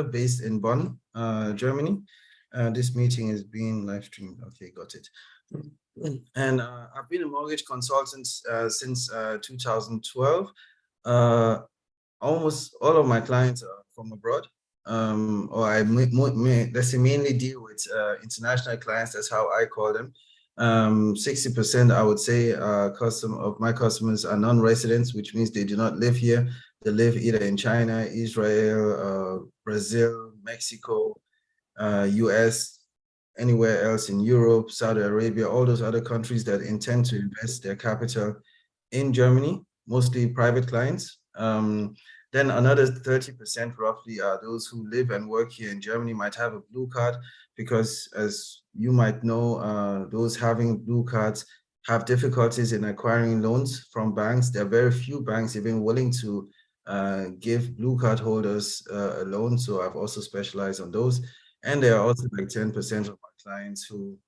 based in Bonn, Germany. This meeting is being live streamed. Okay, got it. And I've been a mortgage consultant since 2012. Almost all of my clients are from abroad, or let's say mainly deal with international clients. That's how I call them. 60% I would say of my customers are non-residents, which means they do not live here. They live either in China, Israel, Brazil, Mexico, US, anywhere else in Europe, Saudi Arabia, all those other countries that intend to invest their capital in Germany, mostly private clients. Then another 30% roughly are those who live and work here in Germany, might have a blue card, because as you might know, those having blue cards have difficulties in acquiring loans from banks. There are very few banks even willing to give blue card holders a loan. So I've also specialized on those. And there are also like 10% of my clients who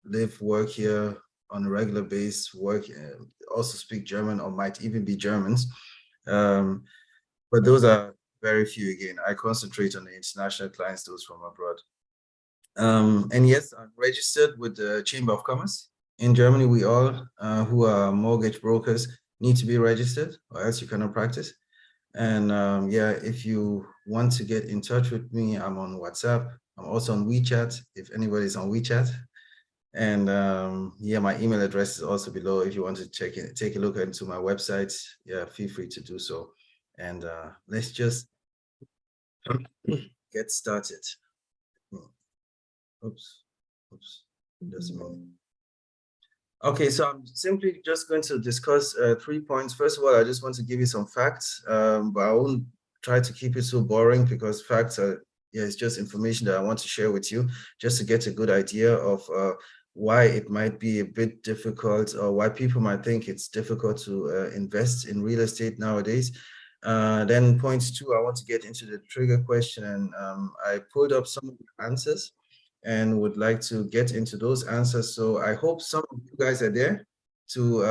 live, work here on a regular basis, also speak German or might even be Germans. But those are very few again. I concentrate on the international clients, those from abroad. And yes, I'm registered with the Chamber of Commerce. In Germany, we all who are mortgage brokers need to be registered, or else you cannot practice. And yeah, if you want to get in touch with me, I'm on WhatsApp. I'm also on WeChat, if anybody's on WeChat. And yeah, my email address is also below. If you want to take a look into my website, yeah, feel free to do so. And let's just get started. Oops. Just a minute. Okay, so I'm simply just going to discuss 3 points. First of all, I just want to give you some facts, but I won't try to keep it so boring, because facts are, yeah, it's just information that I want to share with you, just to get a good idea of why it might be a bit difficult, or why people might think it's difficult to invest in real estate nowadays. Then point 2, I want to get into the trigger question, and I pulled up some of the answers and would like to get into those answers. So I hope some of you guys are there to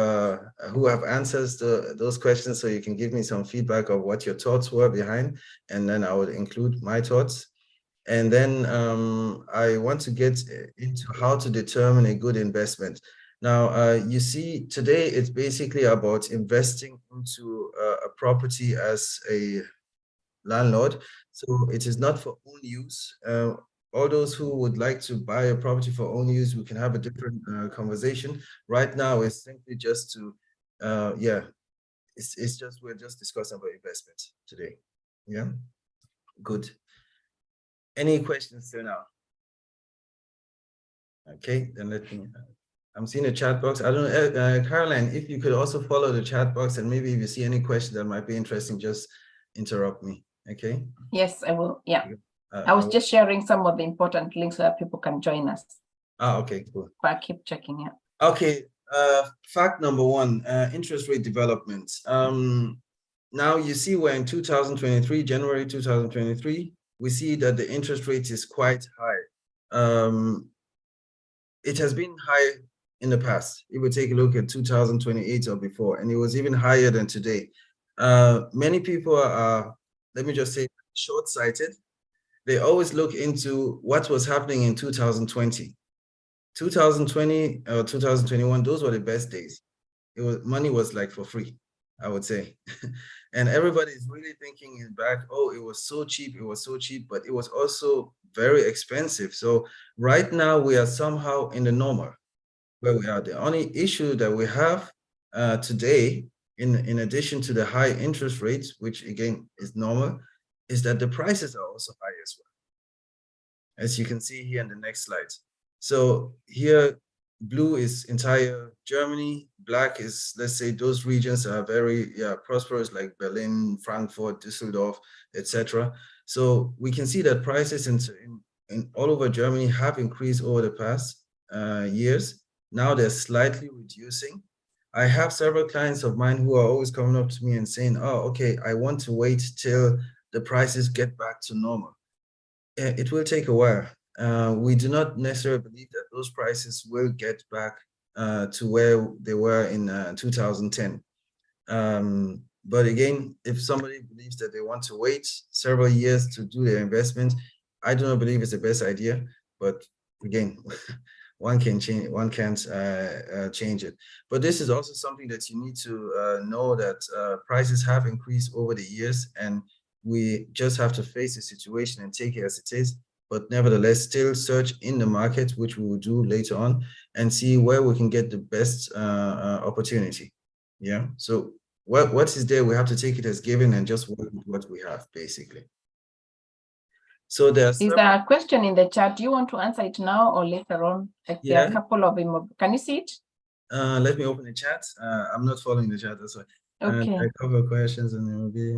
who have answers to those questions, so you can give me some feedback of what your thoughts were behind, and then I would include my thoughts. And then I want to get into how to determine a good investment. Now, you see, today it's basically about investing into a property as a landlord. So it is not for own use. All those who would like to buy a property for own use, we can have a different conversation. Right now, it's simply just to, yeah, it's just, we're just discussing about investment today. Yeah, good. Any questions till now? Okay, then let me, I'm seeing a chat box. I don't know, Caroline, if you could also follow the chat box, and maybe if you see any question that might be interesting, just interrupt me, okay? Yes, I will, yeah. I was just sharing some of the important links so that people can join us. Okay, cool. But I keep checking, yeah. Okay, fact number 1, interest rate development. Now you see we're in 2023, January 2023, we see that the interest rate is quite high. It has been high in the past. If we take a look at 2028 or before, and it was even higher than today. Many people are, let me just say, short-sighted. They always look into what was happening in 2020. 2020 or 2021, those were the best days. Money was like for free, I would say. And everybody is really thinking back, oh, it was so cheap, but it was also very expensive. So right now we are somehow in the normal where we are. The only issue that we have today, in addition to the high interest rates, which again is normal, is that the prices are also high as well, as you can see here in the next slide. So here, blue is entire Germany, black is, let's say, those regions are very prosperous, like Berlin, Frankfurt, Düsseldorf, etc. So we can see that prices in all over Germany have increased over the past years. Now they're slightly reducing. I have several clients of mine who are always coming up to me and saying, oh, okay, I want to wait till the prices get back to normal. It will take a while. We do not necessarily believe that those prices will get back to where they were in 2010. But again, if somebody believes that they want to wait several years to do their investment, I do not believe it's the best idea. But again, one can't change it. But this is also something that you need to know, that prices have increased over the years, and we just have to face the situation and take it as it is. But nevertheless, still search in the market, which we will do later on, and see where we can get the best opportunity. Yeah. So what is there, we have to take it as given and just work with what we have, basically. So there's a question in the chat. Do you want to answer it now or later on? Like, there are a couple of them. Can you see it? Let me open the chat. I'm not following the chat, that's why. Okay. I cover questions and it will be.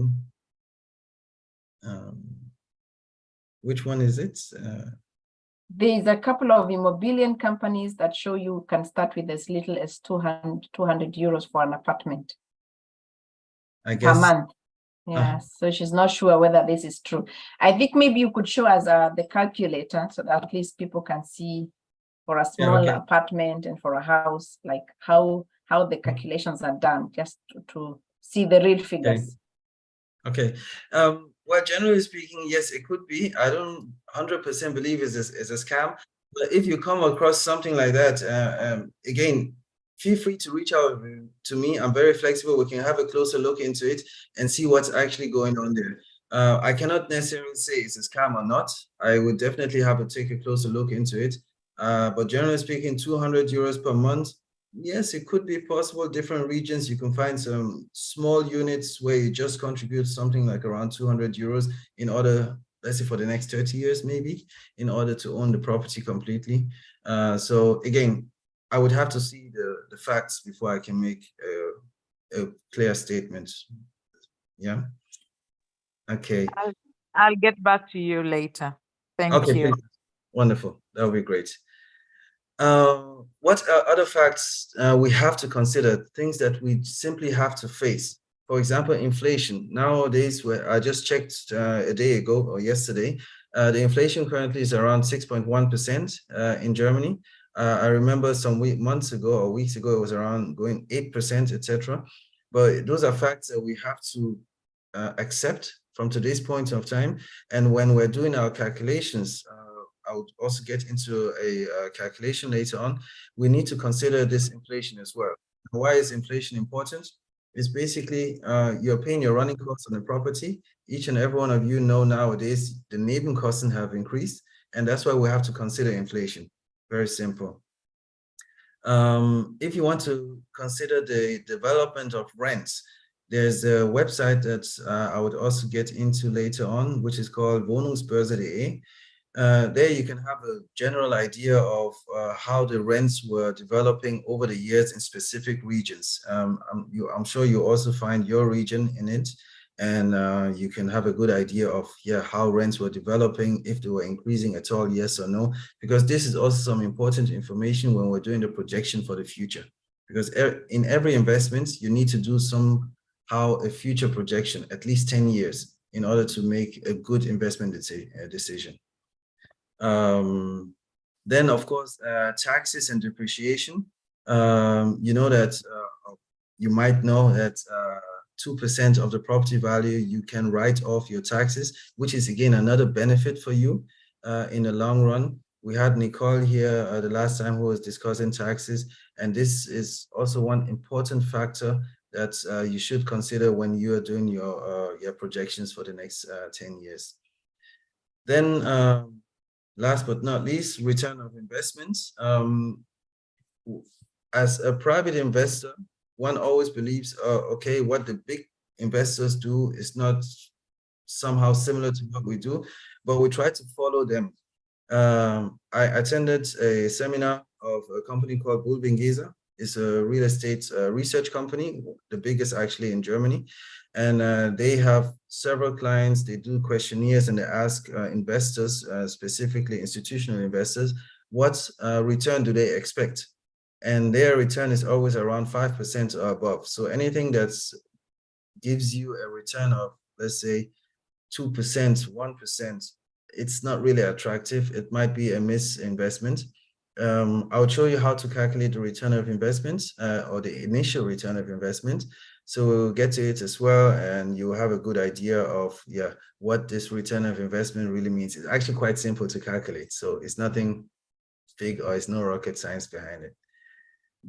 Which one is it? There's a couple of Immobilien companies that show you can start with as little as 200 euros for an apartment. I guess. Per month. Yeah, so she's not sure whether this is true. I think maybe you could show us the calculator so that at least people can see for a small apartment and for a house, like how the calculations are done, just to see the real figures. Okay. Well, generally speaking, yes, it could be. I don't 100% believe it's a scam, but if you come across something like that, again, feel free to reach out to me. I'm very flexible. We can have a closer look into it and see what's actually going on there. I cannot necessarily say it's a scam or not. I would definitely have to take a closer look into it. But generally speaking, 200 euros per month, yes, it could be possible. Different regions, you can find some small units where you just contribute something like around 200 euros in order, let's say for the next 30 years, maybe, in order to own the property completely. So again, I would have to see the facts before I can make a clear statement. Yeah. Okay. I'll get back to you later. Thank you. Please. Wonderful. That would be great. What are other facts we have to consider, things that we simply have to face? For example, inflation. Nowadays, I just checked a day ago or yesterday, the inflation currently is around 6.1% in Germany. I remember some months ago or weeks ago, it was around going 8%, etc. But those are facts that we have to accept from today's point of time. And when we're doing our calculations, I would also get into a calculation later on, we need to consider this inflation as well. Why is inflation important? It's basically you're paying your running costs on the property. Each and every one of you know nowadays the Nebenkosten have increased, and that's why we have to consider inflation. Very simple. If you want to consider the development of rents, there's a website that I would also get into later on, which is called Wohnungsbörse.de. There you can have a general idea of how the rents were developing over the years in specific regions. I'm sure you also find your region in it, and you can have a good idea of how rents were developing, if they were increasing at all, yes or no, because this is also some important information when we're doing the projection for the future. Because in every investment, you need to do somehow a future projection, at least 10 years, in order to make a good investment decision. Then, of course, taxes and depreciation. You know that you might know that 2% of the property value you can write off your taxes, which is again another benefit for you in the long run. We had Nicole here the last time who was discussing taxes, and this is also one important factor that you should consider when you are doing your projections for the next 10 years. Then last but not least, return of investments. As a private investor, one always believes, okay, what the big investors do is not somehow similar to what we do, but we try to follow them. I attended a seminar of a company called Bulwiengesa. It's a real estate research company, the biggest actually in Germany. And they have several clients. They do questionnaires and they ask investors, specifically institutional investors, what return do they expect? And their return is always around 5% or above. So anything that gives you a return of, let's say, 2%, 1%, it's not really attractive. It might be a misinvestment. I'll show you how to calculate the return of investment or the initial return of investment. So we'll get to it as well, and you will have a good idea of, yeah, what this return of investment really means. It's actually quite simple to calculate. So it's nothing big, or it's no rocket science behind it.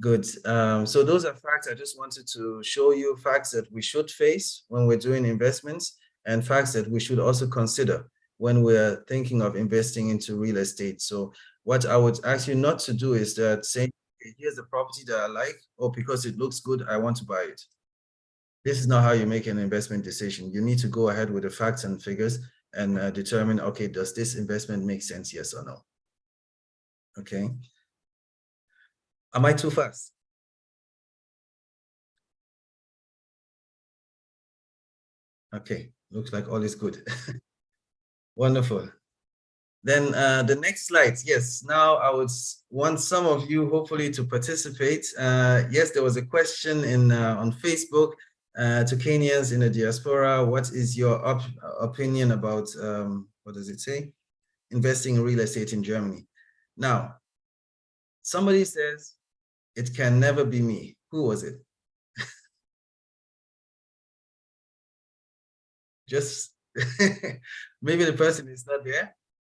Good. So those are facts. I just wanted to show you facts that we should face when we're doing investments, and facts that we should also consider when we're thinking of investing into real estate. So what I would ask you not to do is that saying, okay, here's the property that I like, or because it looks good, I want to buy it. This is not how you make an investment decision. You need to go ahead with the facts and figures and determine, okay, does this investment make sense, yes or no? Okay. Am I too fast? Okay, looks like all is good. Wonderful. Then the next slide. Yes, now I would want some of you hopefully to participate. Yes, there was a question in on Facebook to Kenyans in the diaspora. What is your opinion about, what does it say? Investing in real estate in Germany. Now, somebody says, it can never be me. Who was it? Just maybe the person is not there.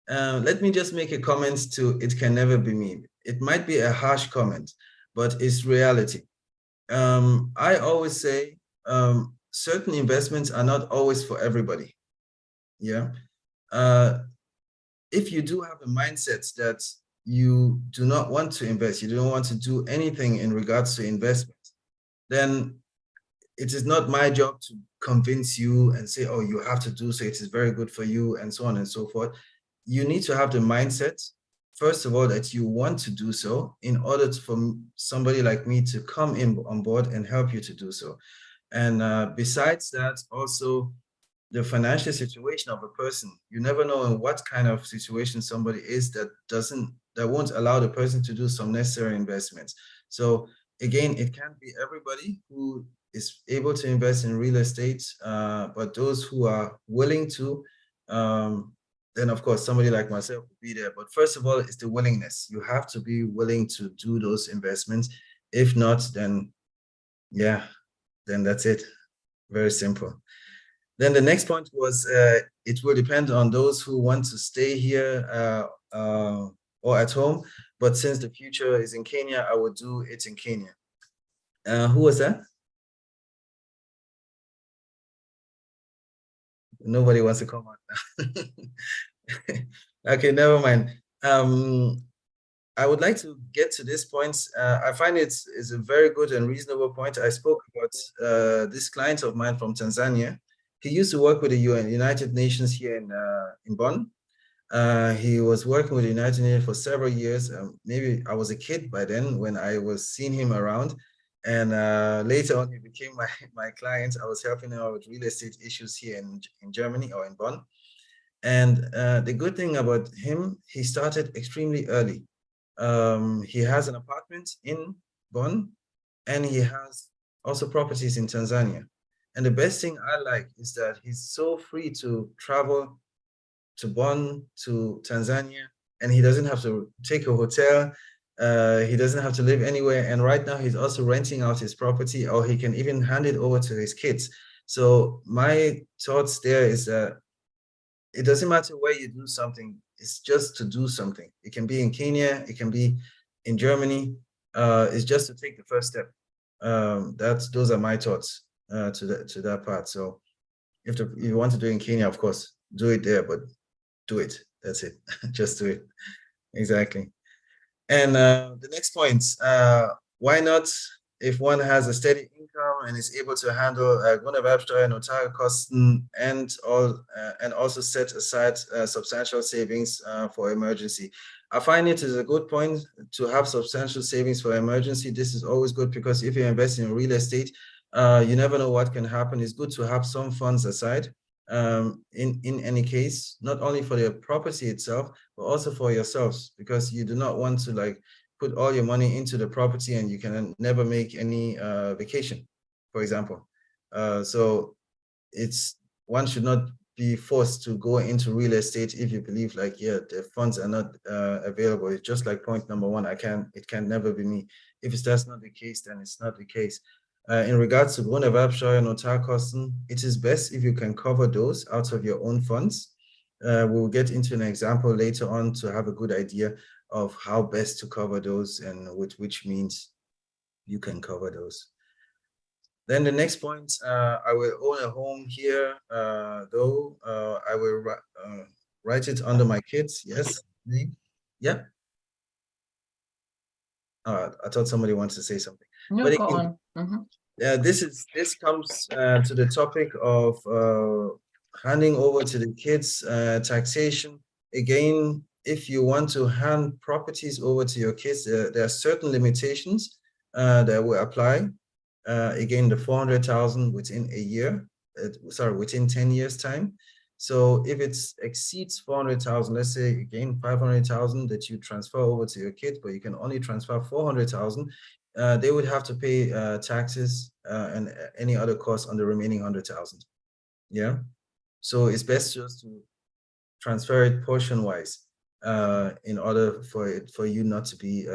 Let me just make a comment to it can never be me. It might be a harsh comment, but it's reality. I always say certain investments are not always for everybody. Yeah. If you do have a mindset that you do not want to invest, you don't want to do anything in regards to investment, then it is not my job to convince you and say, oh, you have to do so, it is very good for you, and so on and so forth. You need to have the mindset, first of all, that you want to do so in order for somebody like me to come in on board and help you to do so. And besides that, also the financial situation of a person. You never know in what kind of situation somebody is that won't allow the person to do some necessary investments. So again, it can't be everybody who is able to invest in real estate, but those who are willing to, then of course somebody like myself will be there. But first of all, it's the willingness. You have to be willing to do those investments. If not, then yeah, then that's it. Very simple. Then the next point was, it will depend on those who want to stay here or at home. But since the future is in Kenya, I would do it in Kenya. Who was that? Nobody wants to come on. Okay, never mind. I would like to get to this point. I find it is a very good and reasonable point. I spoke about this client of mine from Tanzania. He used to work with the United Nations here in Bonn. He was working with the United Nations for several years. Maybe I was a kid by then when I was seeing him around. And later on, he became my client. I was helping him out with real estate issues here in Germany or in Bonn. And the good thing about him, he started extremely early. He has an apartment in Bonn, and he has also properties in Tanzania. And the best thing I like is that he's so free to travel to Bonn, to Tanzania, and he doesn't have to take a hotel. He doesn't have to live anywhere. And right now he's also renting out his property, or he can even hand it over to his kids. So my thoughts there is that it doesn't matter where you do something, it's just to do something. It can be in Kenya, it can be in Germany. It's just to take the first step. Those are my thoughts to that part. So if you want to do it in Kenya, of course, do it there, but do it. That's it. Just do it. Exactly. And the next point, why not, if one has a steady income and is able to handle Grunderwerbsteuer, Notarkosten, and also set aside substantial savings for emergency. I find it is a good point to have substantial savings for emergency. This is always good because if you're investing in real estate, you never know what can happen. It's good to have some funds aside. In any case, not only for the property itself, but also for yourselves, because you do not want to like put all your money into the property and you can never make any vacation, for example. So one should not be forced to go into real estate if you believe like, yeah, the funds are not available. It's just like point number one, it can never be me. If that's not the case, then it's not the case. In regards to Grunderwerbsteuer, Notarkosten, it is best if you can cover those out of your own funds. We'll get into an example later on to have a good idea of how best to cover those and with which means you can cover those. Then the next point, I will own a home here, though I will write it under my kids. Yes, yeah. I thought somebody wants to say something. No, but go again, on. This comes to the topic of handing over to the kids taxation. Again, if you want to hand properties over to your kids, there are certain limitations that will apply. Again, the 400,000 within a year, within 10 years time. So if it exceeds 400,000, let's say again 500,000 that you transfer over to your kid, but you can only transfer 400,000, they would have to pay taxes and any other costs on the remaining 100,000. Yeah, so it's best just to transfer it portion-wise in order for you not to be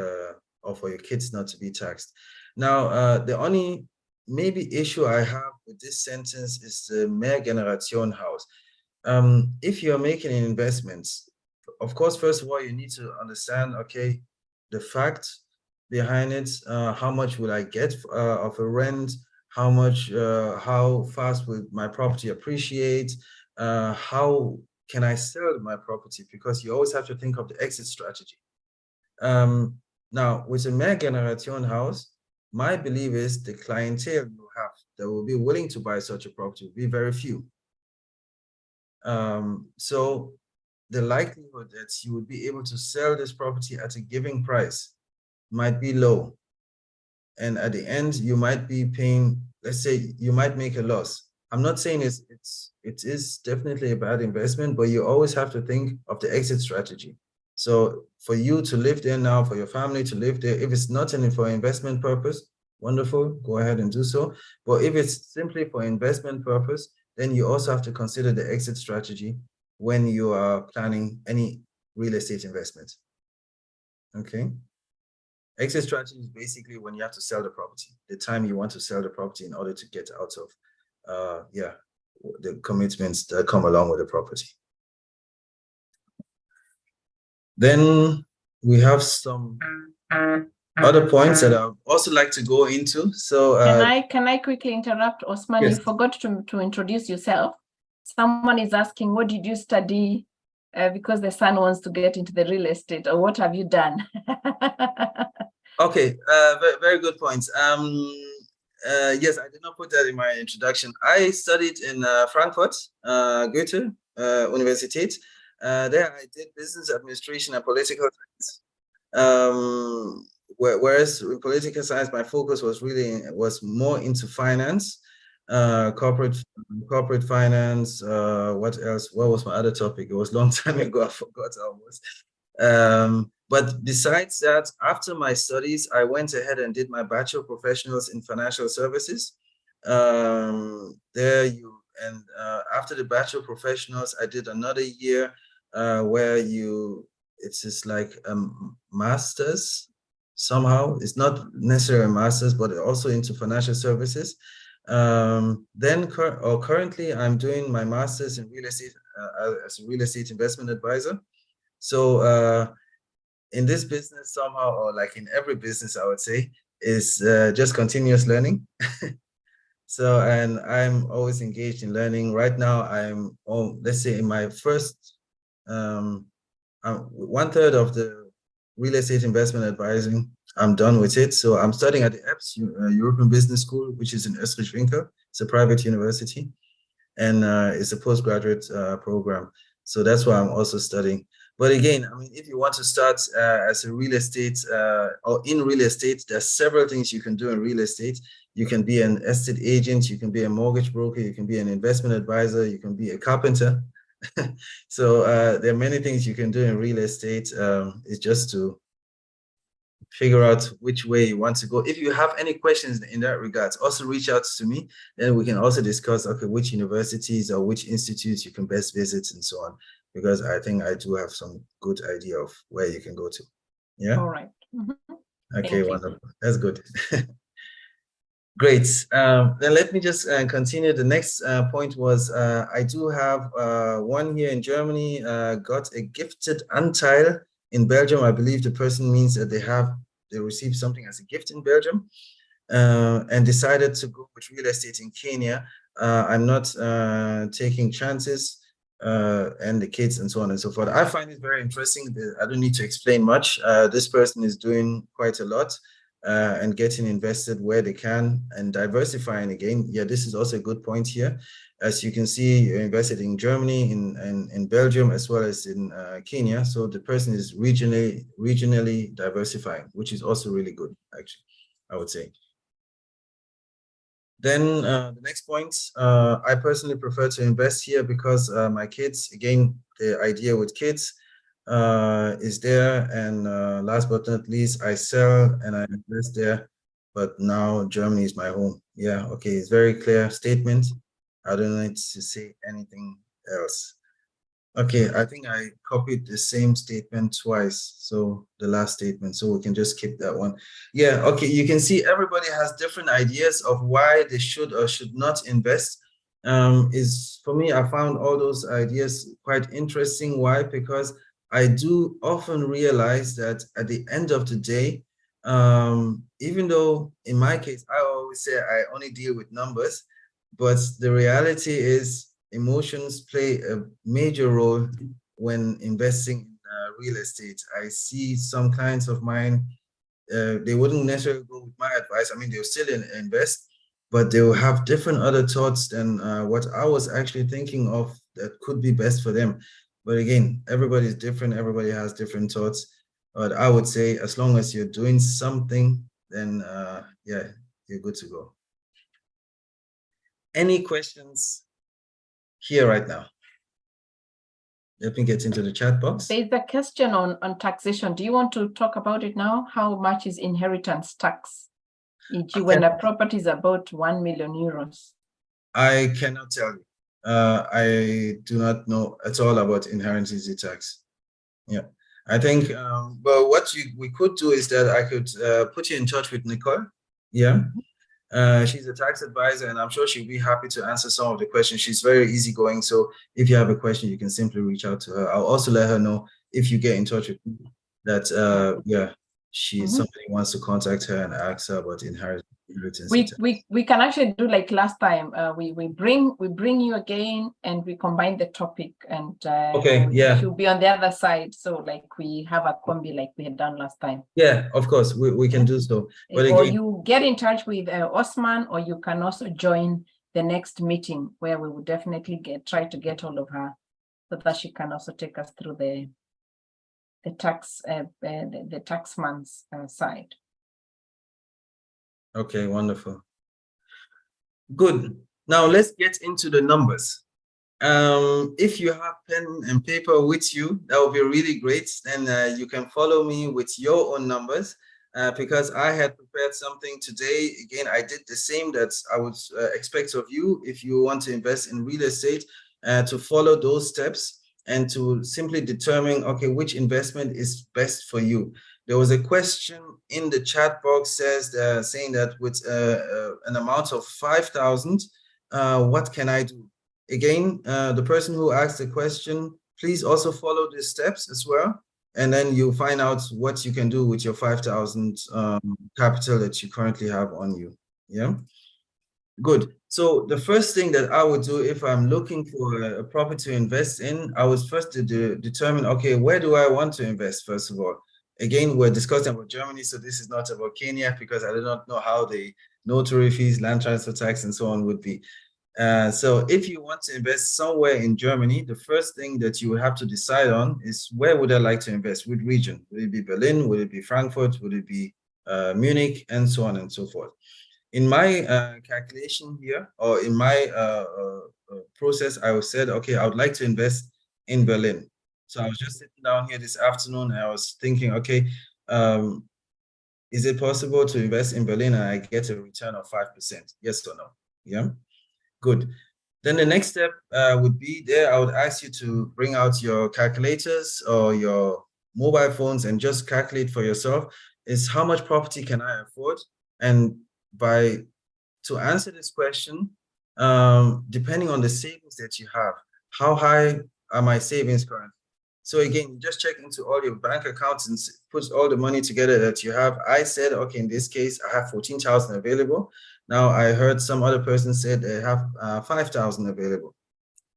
or for your kids not to be taxed. Now, the only maybe issue I have with this sentence is the Mehrgenerationenhaus. If you're making investments, of course, first of all, you need to understand, okay, the fact behind it, how much will I get of a rent, how much, how fast will my property appreciate, how can I sell my property, because you always have to think of the exit strategy. Now, with a Mehrgenerationenhaus, my belief is the clientele you have that will be willing to buy such a property will be very few. So the likelihood that you would be able to sell this property at a given price might be low. And at the end, you might be paying, let's say you might make a loss. I'm not saying it is definitely a bad investment, but you always have to think of the exit strategy. So for you to live there now, for your family to live there, if it's not for investment purpose, wonderful, go ahead and do so. But if it's simply for investment purpose, then you also have to consider the exit strategy when you are planning any real estate investment. Okay. Exit strategy is basically when you have to sell the property, the time you want to sell the property in order to get out of the commitments that come along with the property. Then we have some other points that I'd also like to go into. So can I quickly interrupt, Osman? Yes. You forgot to introduce yourself. Someone is asking, what did you study? Because the son wants to get into the real estate, or what have you done? Okay, very good points. Yes, I did not put that in my introduction. I studied in Frankfurt, Goethe Universität. There I did business administration and political science. Whereas in political science, my focus was more into finance, corporate finance. What else? What was my other topic? It was a long time ago. I forgot almost. But besides that, after my studies, I went ahead and did my Bachelor of Professionals in Financial Services. After the Bachelor of Professionals, I did another year where it's just like a master's somehow. It's not necessarily a master's, but also into financial services. Currently, I'm doing my master's in real estate as a real estate investment advisor. So in this business somehow, or like in every business, I would say, is just continuous learning. So, and I'm always engaged in learning. Right now, I'm, let's say in my first, 1/3 of the real estate investment advising, I'm done with it. So I'm studying at the EBS, European Business School, which is in Österreich-Winkel. It's a private university, and it's a postgraduate program. So that's why I'm also studying. But again, I mean, if you want to start as a real estate or in real estate, there's several things you can do in real estate. You can be an estate agent, you can be a mortgage broker, you can be an investment advisor, you can be a carpenter. So there are many things you can do in real estate. It's just to figure out which way you want to go. If you have any questions in that regard, also reach out to me. Then we can also discuss, okay, which universities or which institutes you can best visit and so on. Because I think I do have some good idea of where you can go to. Yeah. All right. Okay, wonderful. That's good. Great. Then let me just continue. The next point was I do have one here in Germany, got a gifted Anteil in Belgium. I believe the person means that they received something as a gift in Belgium and decided to go with real estate in Kenya. I'm not taking chances and the kids and so on and so forth. I find it very interesting. I don't need to explain much. This person is doing quite a lot. And getting invested where they can and diversifying again. Yeah, this is also a good point here. As you can see, you're invested in Germany, in Belgium, as well as in Kenya. So the person is regionally diversifying, which is also really good, actually, I would say. Then the next point, I personally prefer to invest here because my kids, again, the idea with kids, is there, and last but not least, I sell and I invest there, but now Germany is my home. Yeah, okay, it's very clear statement. I don't need to say anything else. Okay, I think I copied the same statement twice, so the last statement, so we can just skip that one. Yeah, okay, you can see everybody has different ideas of why they should or should not invest. For me, I found all those ideas quite interesting. Why? Because I do often realize that at the end of the day, even though in my case, I always say I only deal with numbers, but the reality is emotions play a major role when investing in real estate. I see some clients of mine, they wouldn't necessarily go with my advice. I mean, they'll still invest, but they will have different other thoughts than what I was actually thinking of that could be best for them. But again, everybody's different. Everybody has different thoughts. But I would say as long as you're doing something, then yeah, you're good to go. Any questions here right now? Let me get into the chat box. There's a question on taxation. Do you want to talk about it now? How much is inheritance tax? E.g., when a property is about 1 million euros. I cannot tell you. I do not know at all about inheritance tax. Yeah, I think, but what we could do is that I could put you in touch with Nicole. Yeah. She's a tax advisor, and I'm sure she'll be happy to answer some of the questions. She's very easygoing, so if you have a question, you can simply reach out to her. I'll also let her know if you get in touch with me that yeah, somebody wants to contact her and ask her about inheritance. We can actually do like last time. We bring you again and we combine the topic, and okay, yeah, she'll be on the other side. So like we have a combi like we had done last time. Yeah, of course we can do so. But or again, you get in touch with Osman, or you can also join the next meeting where we will definitely try to get hold of her so that she can also take us through the taxman's side. Okay, wonderful. Good. Now let's get into the numbers. If you have pen and paper with you, that would be really great. Then you can follow me with your own numbers because I had prepared something today. Again, I did the same that I would expect of you if you want to invest in real estate, to follow those steps and to simply determine, okay, which investment is best for you. There was a question in the chat box saying that with an amount of 5,000, what can I do? Again, the person who asked the question, please also follow the steps as well. And then you'll find out what you can do with your 5,000 capital that you currently have on you. Yeah, good. So the first thing that I would do if I'm looking for a property to invest in, I would first determine, okay, where do I want to invest, first of all? Again, we're discussing about Germany, so this is not about Kenya because I do not know how the notary fees, land transfer tax, and so on would be. So if you want to invest somewhere in Germany, the first thing that you have to decide on is where would I like to invest? Which region? Would it be Berlin? Would it be Frankfurt? Would it be Munich? And so on and so forth. In my calculation here, or in my process, I said, okay, I would like to invest in Berlin. So I was just sitting down here this afternoon and I was thinking, okay, is it possible to invest in Berlin and I get a return of 5%? Yes or no? Yeah, good. Then the next step would be there. I would ask you to bring out your calculators or your mobile phones and just calculate for yourself is how much property can I afford? And by to answer this question, depending on the savings that you have, how high are my savings currently? So again, just check into all your bank accounts and put all the money together that you have. I said, okay, in this case, I have 14,000 available. Now I heard some other person said they have 5,000 available,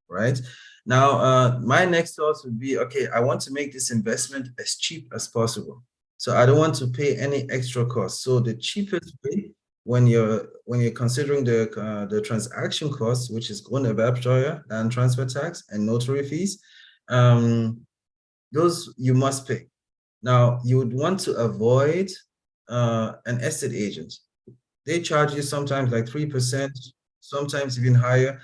right? Now, my next thoughts would be, okay, I want to make this investment as cheap as possible. So I don't want to pay any extra costs. So the cheapest way when you're considering the transaction costs, which is Grunderwerbsteuer and transfer tax and notary fees, those you must pay. Now, you would want to avoid an estate agent. They charge you sometimes like 3%, sometimes even higher.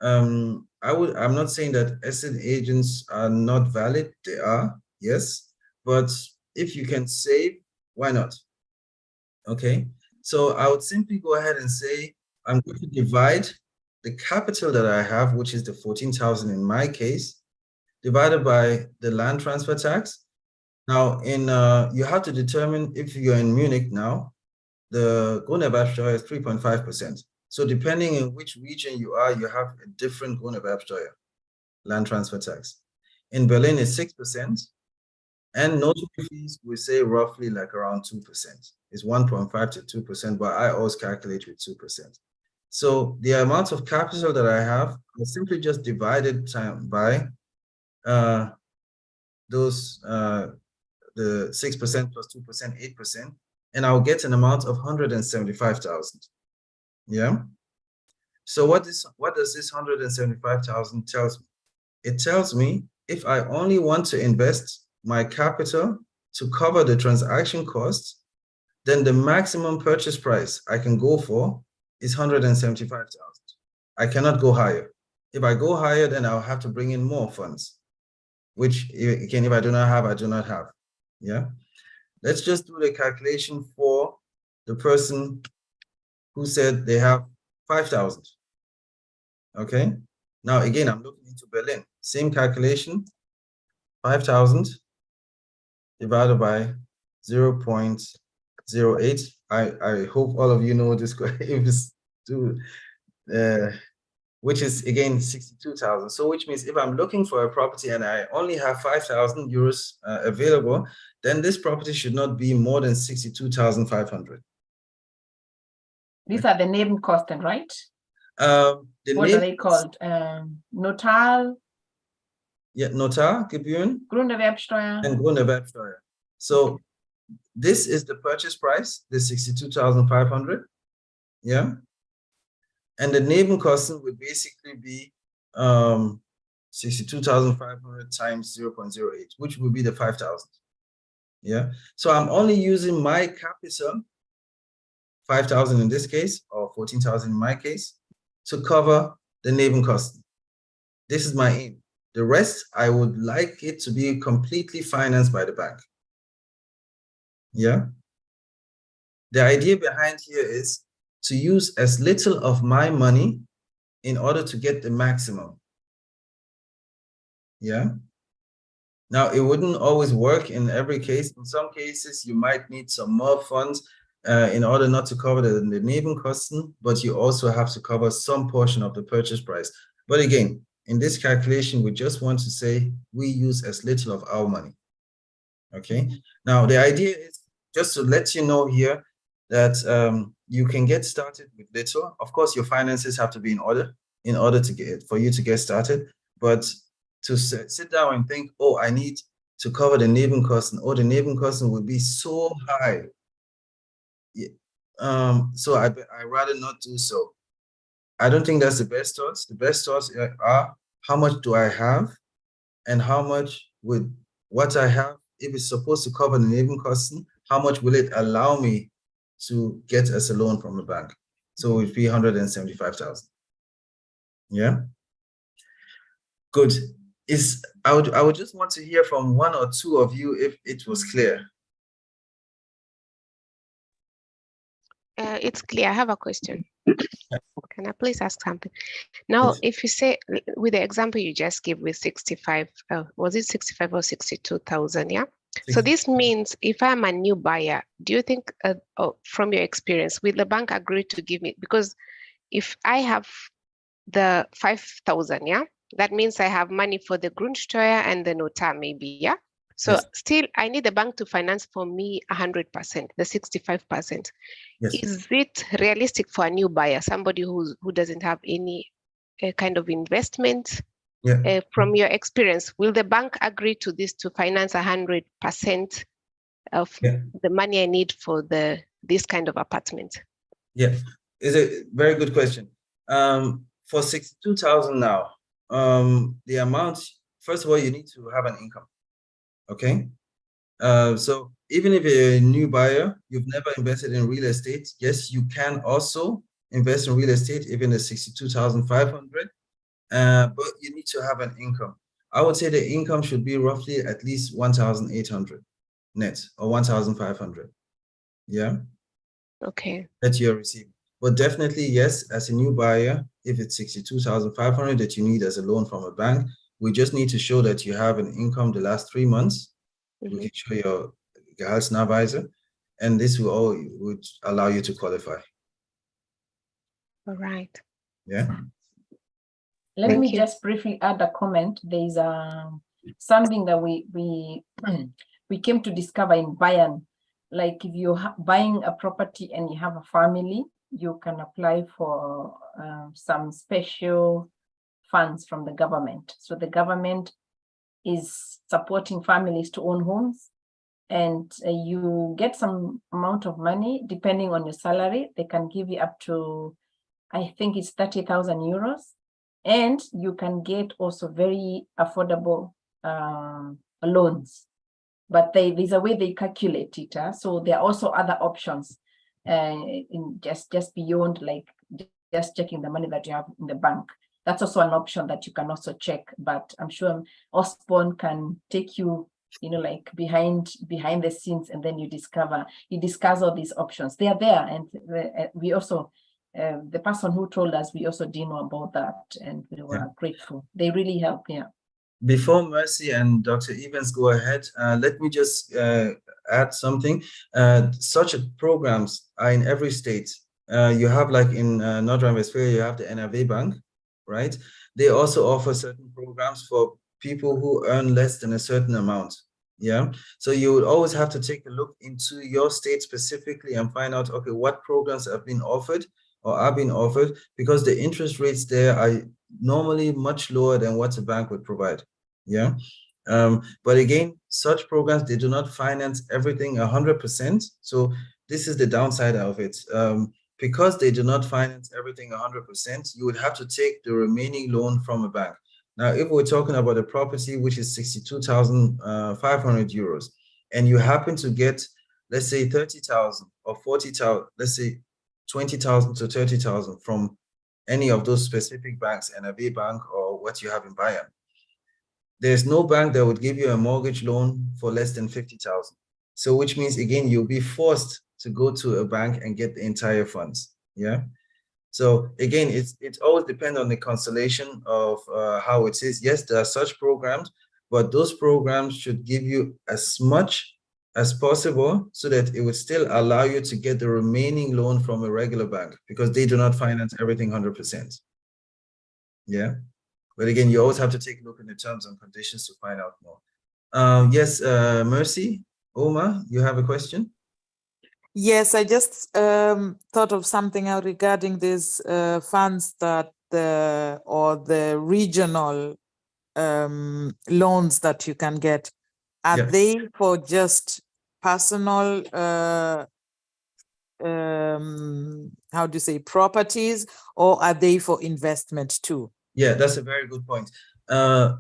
I'm not saying that estate agents are not valid. They are, yes. But if you can save, why not? Okay. So I would simply go ahead and say, I'm going to divide the capital that I have, which is the 14,000 in my case, divided by the land transfer tax. Now, you have to determine if you're in Munich now, the Grunderwerbsteuer is 3.5%. So depending on which region you are, you have a different Grunderwerbsteuer, land transfer tax. In Berlin, it's 6%. And notary fees, we say roughly like around 2%. It's 1.5 to 2%, but I always calculate with 2%. So the amount of capital that I have, I simply just divided by the 6% plus 2%, 8%, and I'll get an amount of 175,000. Yeah. So what does this 175,000 tells me? It tells me if I only want to invest my capital to cover the transaction costs, then the maximum purchase price I can go for is 175,000. I cannot go higher. If I go higher, then I'll have to bring in more funds, which again, if I do not have, I do not have. Yeah. Let's just do the calculation for the person who said they have 5,000. Okay. Now, again, I'm looking into Berlin. Same calculation, 5,000 divided by 0.08. I hope all of you know this, which is again 62,000. So which means if I'm looking for a property and I only have 5,000 euros available, then this property should not be more than 62,500. These are the Nebenkosten, right? What are they called? Notar? Yeah, Notargebühren. Grunderwerbsteuer. And Grunderwerbsteuer. So this is the purchase price, the 62,500. Yeah. And the Nebenkosten would basically be 62,500 times 0.08, which would be the 5,000. Yeah. So I'm only using my capital, 5,000 in this case, or 14,000 in my case, to cover the Nebenkosten. This is my aim. The rest, I would like it to be completely financed by the bank. Yeah. The idea behind here is to use as little of my money in order to get the maximum. Yeah. Now, it wouldn't always work in every case. In some cases, you might need some more funds in order not to cover the Nebenkosten, but you also have to cover some portion of the purchase price. But again, in this calculation, we just want to say we use as little of our money. Okay. Now, the idea is just to let you know here that you can get started with little. Of course, your finances have to be in order for you to get started. But to sit down and think, oh, I need to cover the Nebenkosten. Oh, the Nebenkosten will be so high. So I rather not do so. I don't think that's the best thoughts. The best thoughts are how much do I have, and how much would what I have, if it's supposed to cover the Nebenkosten, how much will it allow me to get as a loan from the bank? So it would be 175,000. Yeah. Good. I would just want to hear from one or two of you if it was clear. It's clear. I have a question. Can I please ask something? Now, if you say, with the example you just gave with 65, was it 65 or 62,000, yeah? So this means if I'm a new buyer, do you think, from your experience, will the bank agree to give me? Because if I have the 5,000, yeah, that means I have money for the Grundsteuer and the Notar, maybe, yeah. So Yes. still, I need the bank to finance for me 100%, the 65%. Yes. Is it realistic for a new buyer, somebody who doesn't have any kind of investment? Yeah. From your experience, will the bank agree to this to finance 100% of the money I need for this kind of apartment? Yeah, it's a very good question. For 62,000 now, the amount, first of all, you need to have an income. Okay. So even if you're a new buyer, you've never invested in real estate, yes, you can also invest in real estate, even at 62,500. But you need to have an income. I would say the income should be roughly at least 1,800 net or 1,500. Yeah. Okay. That you're receiving. But definitely, yes, as a new buyer, if it's 62,500 that you need as a loan from a bank, we just need to show that you have an income the last 3 months. We can show your Gehaltsnachweise, and this would allow you to qualify. All right. Yeah. Let me just briefly add a comment. There is something that we we came to discover in Bayern. Like if you're buying a property and you have a family, you can apply for some special funds from the government. So the government is supporting families to own homes, and you get some amount of money depending on your salary. They can give you up to, I think it's 30,000 euros. And you can get also very affordable loans, but there's a way they calculate it. So there are also other options in just beyond like just checking the money that you have in the bank. That's also an option that you can also check. But I'm sure Osborne can take you, like behind the scenes, and then you discuss all these options. They are there, and we also. The person who told us, we also didn't know about that, and we were grateful. They really help. Yeah. Before Mercy and Dr. Evans go ahead, let me just add something. Such programs are in every state. You have, like in North Rhine-Westphalia, you have the NRW Bank, right? They also offer certain programs for people who earn less than a certain amount. Yeah. So you would always have to take a look into your state specifically and find out, okay, what programs have been offered or are being offered, because the interest rates there are normally much lower than what a bank would provide. Yeah. But again, such programs, they do not finance everything 100%. So this is the downside of it. Because they do not finance everything 100%, you would have to take the remaining loan from a bank. Now, if we're talking about a property which is 62,500 euros, and you happen to get, let's say 30,000 or 40,000, let's say 20,000 to 30,000 from any of those specific banks, NRW Bank or what you have in Bayern, there's no bank that would give you a mortgage loan for less than 50,000. So which means, again, you'll be forced to go to a bank and get the entire funds. Yeah. So again, it always depends on the constellation of how it is. Yes, there are such programs, but those programs should give you as much as possible so that it would still allow you to get the remaining loan from a regular bank, because they do not finance everything 100%. Yeah. But again, you always have to take a look in the terms and conditions to find out more. Yes, Mercy, Omar, you have a question? Yes, I just thought of something out regarding these funds that the regional loans that you can get. Are they for just personal, how do you say, properties, or are they for investment too? Yeah, that's a very good point.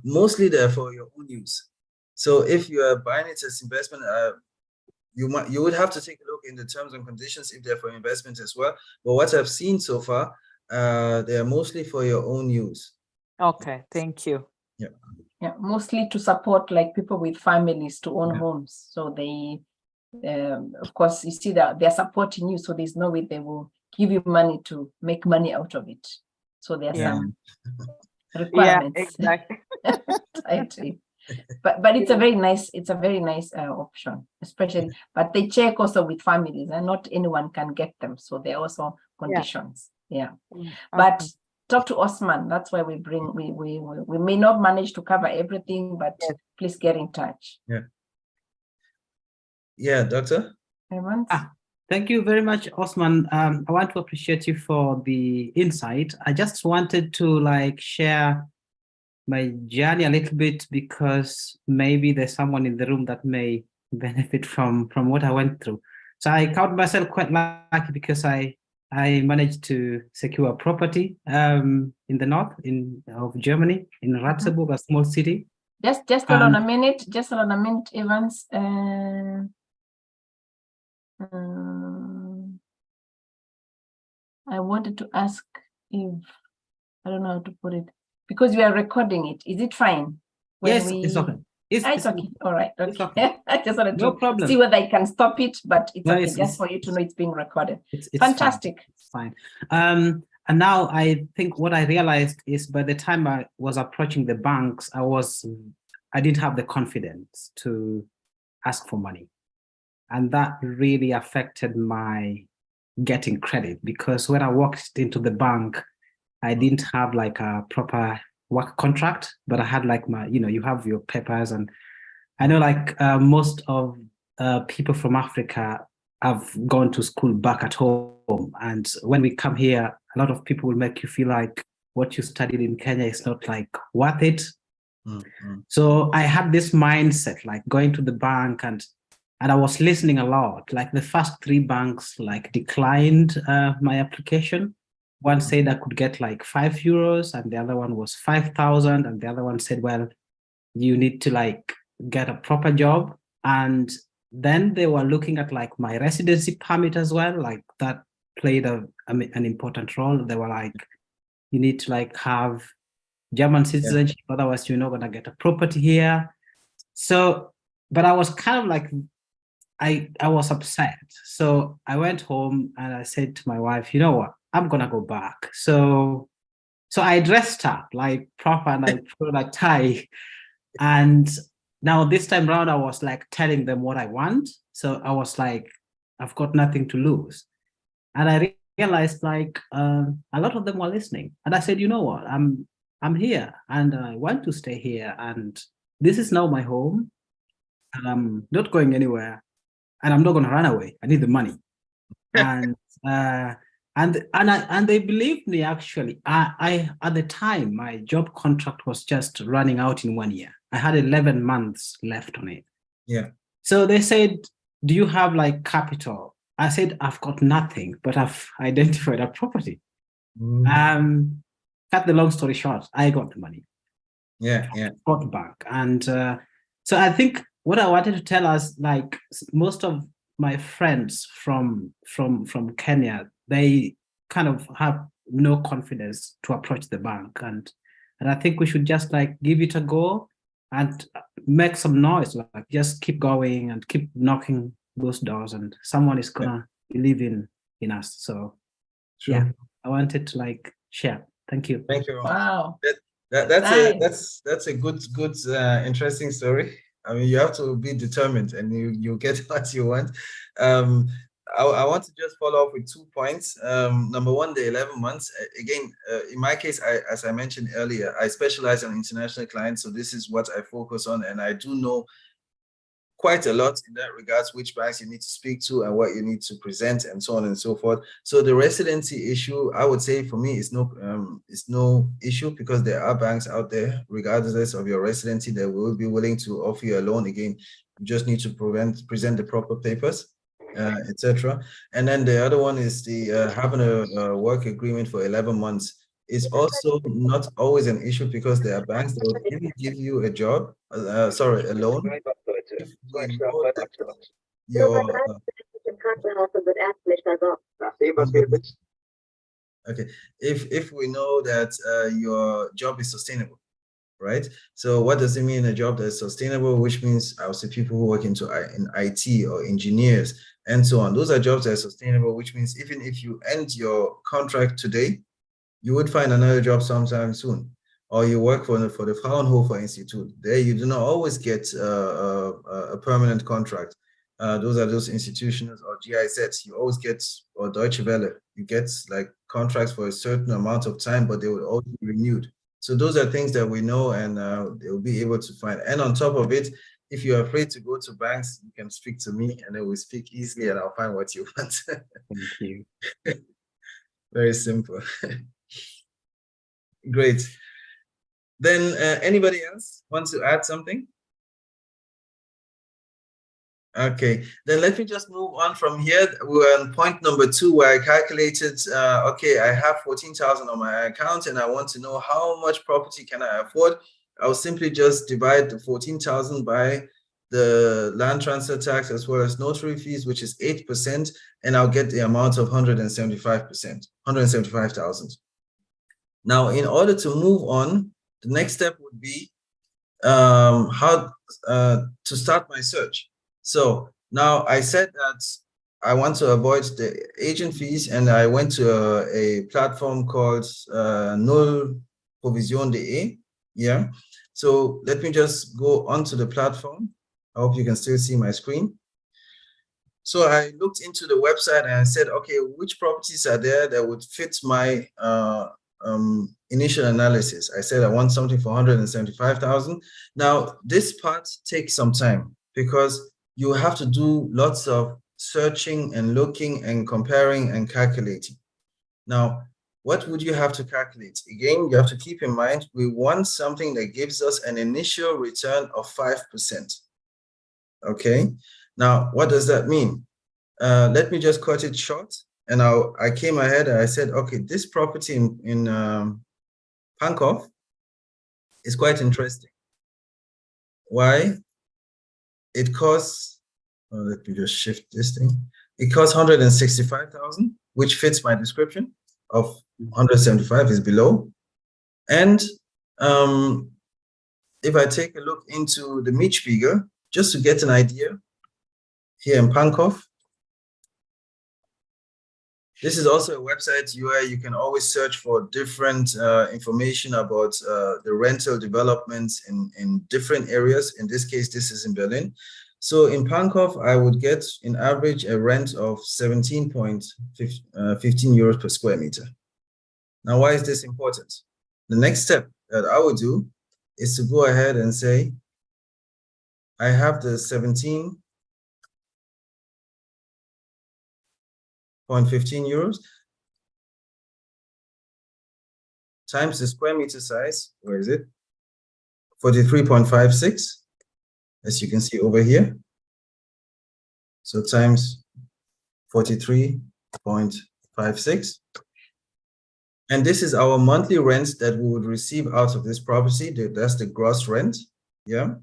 Mostly they're for your own use. So if you are buying it as investment, you would have to take a look in the terms and conditions if they're for investment as well. But what I've seen so far, they are mostly for your own use. Okay, thank you. Yeah. Yeah, mostly to support like people with families to own homes. So they, of course, you see that they're supporting you. So there's no way they will give you money to make money out of it. So there are some requirements. Yeah, exactly. But it's a very nice option, especially. But they check also with families, and not anyone can get them, so there are also conditions. Yeah. But talk to Osman. That's why we bring. We may not manage to cover everything, but please get in touch. Yeah, Doctor. Thank you very much, Osman. I want to appreciate you for the insight. I just wanted to share my journey a little bit, because maybe there's someone in the room that may benefit from what I went through. So I count myself quite lucky, because I managed to secure a property in the north of Germany, in Ratzeburg, a small city. Just hold on a minute. Evans. I wanted to ask if, I don't know how to put it, because we are recording it. Is it fine? Yes, it's okay. It's okay. All right. Okay. I just wanted to see whether I can stop it, but it's okay, just for you to know it's being recorded. It's fantastic. Fine. It's fine. And now I think what I realized is, by the time I was approaching the banks, I didn't have the confidence to ask for money. And that really affected my getting credit, because when I walked into the bank, I didn't have a proper work contract, but I had my, you have your papers. And I know most of people from Africa have gone to school back at home. And when we come here, a lot of people will make you feel like what you studied in Kenya is not worth it. Mm-hmm. So I had this mindset, going to the bank, and I was listening a lot. The first 3 banks declined my application. One said I could get €5, and the other one was 5,000, and the other one said, well, you need to get a proper job. And then they were looking at my residency permit as well. That played an important role. They were you need to have German citizenship, otherwise you're not going to get a property here. So, but I was kind of I was upset. So I went home and I said to my wife, you know what, I'm going to go back. So I dressed up proper, and I put a tie. And now this time around, I was telling them what I want. So I was I've got nothing to lose. And I realized a lot of them were listening. And I said, you know what, I'm here and I want to stay here. And this is now my home. And I'm not going anywhere. And I'm not going to run away. I need the money. And they believed me, actually. I at the time, my job contract was just running out in 1 year. I had 11 months left on it. Yeah. So they said, do you have capital? I said, I've got nothing, but I've identified a property. Cut the long story short, I got the money. Yeah. Got the bank. And so I think what I wanted to tell us, most of my friends from Kenya, they kind of have no confidence to approach the bank. And I think we should just give it a go and make some noise, just keep going and keep knocking those doors, and someone is gonna believe in us. So sure. I wanted to share. Thank you. Thank you. Wow. That's a good interesting story. I mean, you have to be determined, and you get what you want. I want to just follow up with 2 points. Number one, the 11 months. Again, in my case, as I mentioned earlier, I specialize on international clients. So this is what I focus on. And I do know quite a lot in that regards, which banks you need to speak to and what you need to present and so on and so forth. So the residency issue, I would say for me, is no issue, because there are banks out there, regardless of your residency, that will be willing to offer you a loan. Again, you just need to present the proper papers, etc. And then the other one is the having a work agreement for 11 months is also not always an issue, because there are banks that will really give you a job, a loan. Okay, if we know that your job is sustainable, right? So what does it mean, a job that is sustainable? Which means I would say people who work in IT or engineers and so on. Those are jobs that are sustainable, which means even if you end your contract today, you would find another job sometime soon. or you work for the Fraunhofer Institute, there you do not always get a permanent contract. Those are those institutions, or GIZ, you always get, or Deutsche Welle, you get like contracts for a certain amount of time, but they will always be renewed. So those are things that we know, and they'll be able to find. And on top of it, if you're afraid to go to banks, you can speak to me, and then we'll speak easily, and I'll find what you want. Thank you. Very simple. Great. Then anybody else wants to add something? Okay, then let me just move on from here. We're on point number 2, where I calculated, okay, I have 14,000 on my account and I want to know how much property can I afford. I'll simply just divide the 14,000 by the land transfer tax as well as notary fees, which is 8%, and I'll get the amount of 175,000. Now, in order to move on, the next step would be how to start my search. So now I said that I want to avoid the agent fees, and I went to a platform called nullprovision.de. Yeah. So let me just go onto the platform. I hope you can still see my screen. So I looked into the website and I said, okay, which properties are there that would fit my initial analysis? I said I want something for 175,000. Now this part takes some time because you have to do lots of searching and looking and comparing and calculating. Now, what would you have to calculate? Again, you have to keep in mind, we want something that gives us an initial return of 5%. Okay, now what does that mean? Let me just cut it short. And I came ahead and I said, okay, this property in Pankow is quite interesting. Why? It costs, let me just shift this thing. It costs 165,000, which fits my description of 175 is below. And if I take a look into the Mietspiegel, just to get an idea, here in Pankow, this is also a website where you can always search for different information about the rental developments in different areas. In this case, this is in Berlin. So in Pankow, I would get in average a rent of 17.15 euros per square meter. Now, why is this important? The next step that I would do is to go ahead and say, I have the 17.15 euros times the square meter size. Where is it? 43.56, as you can see over here. So times 43.56. And this is our monthly rent that we would receive out of this property. That's the gross rent. Yeah.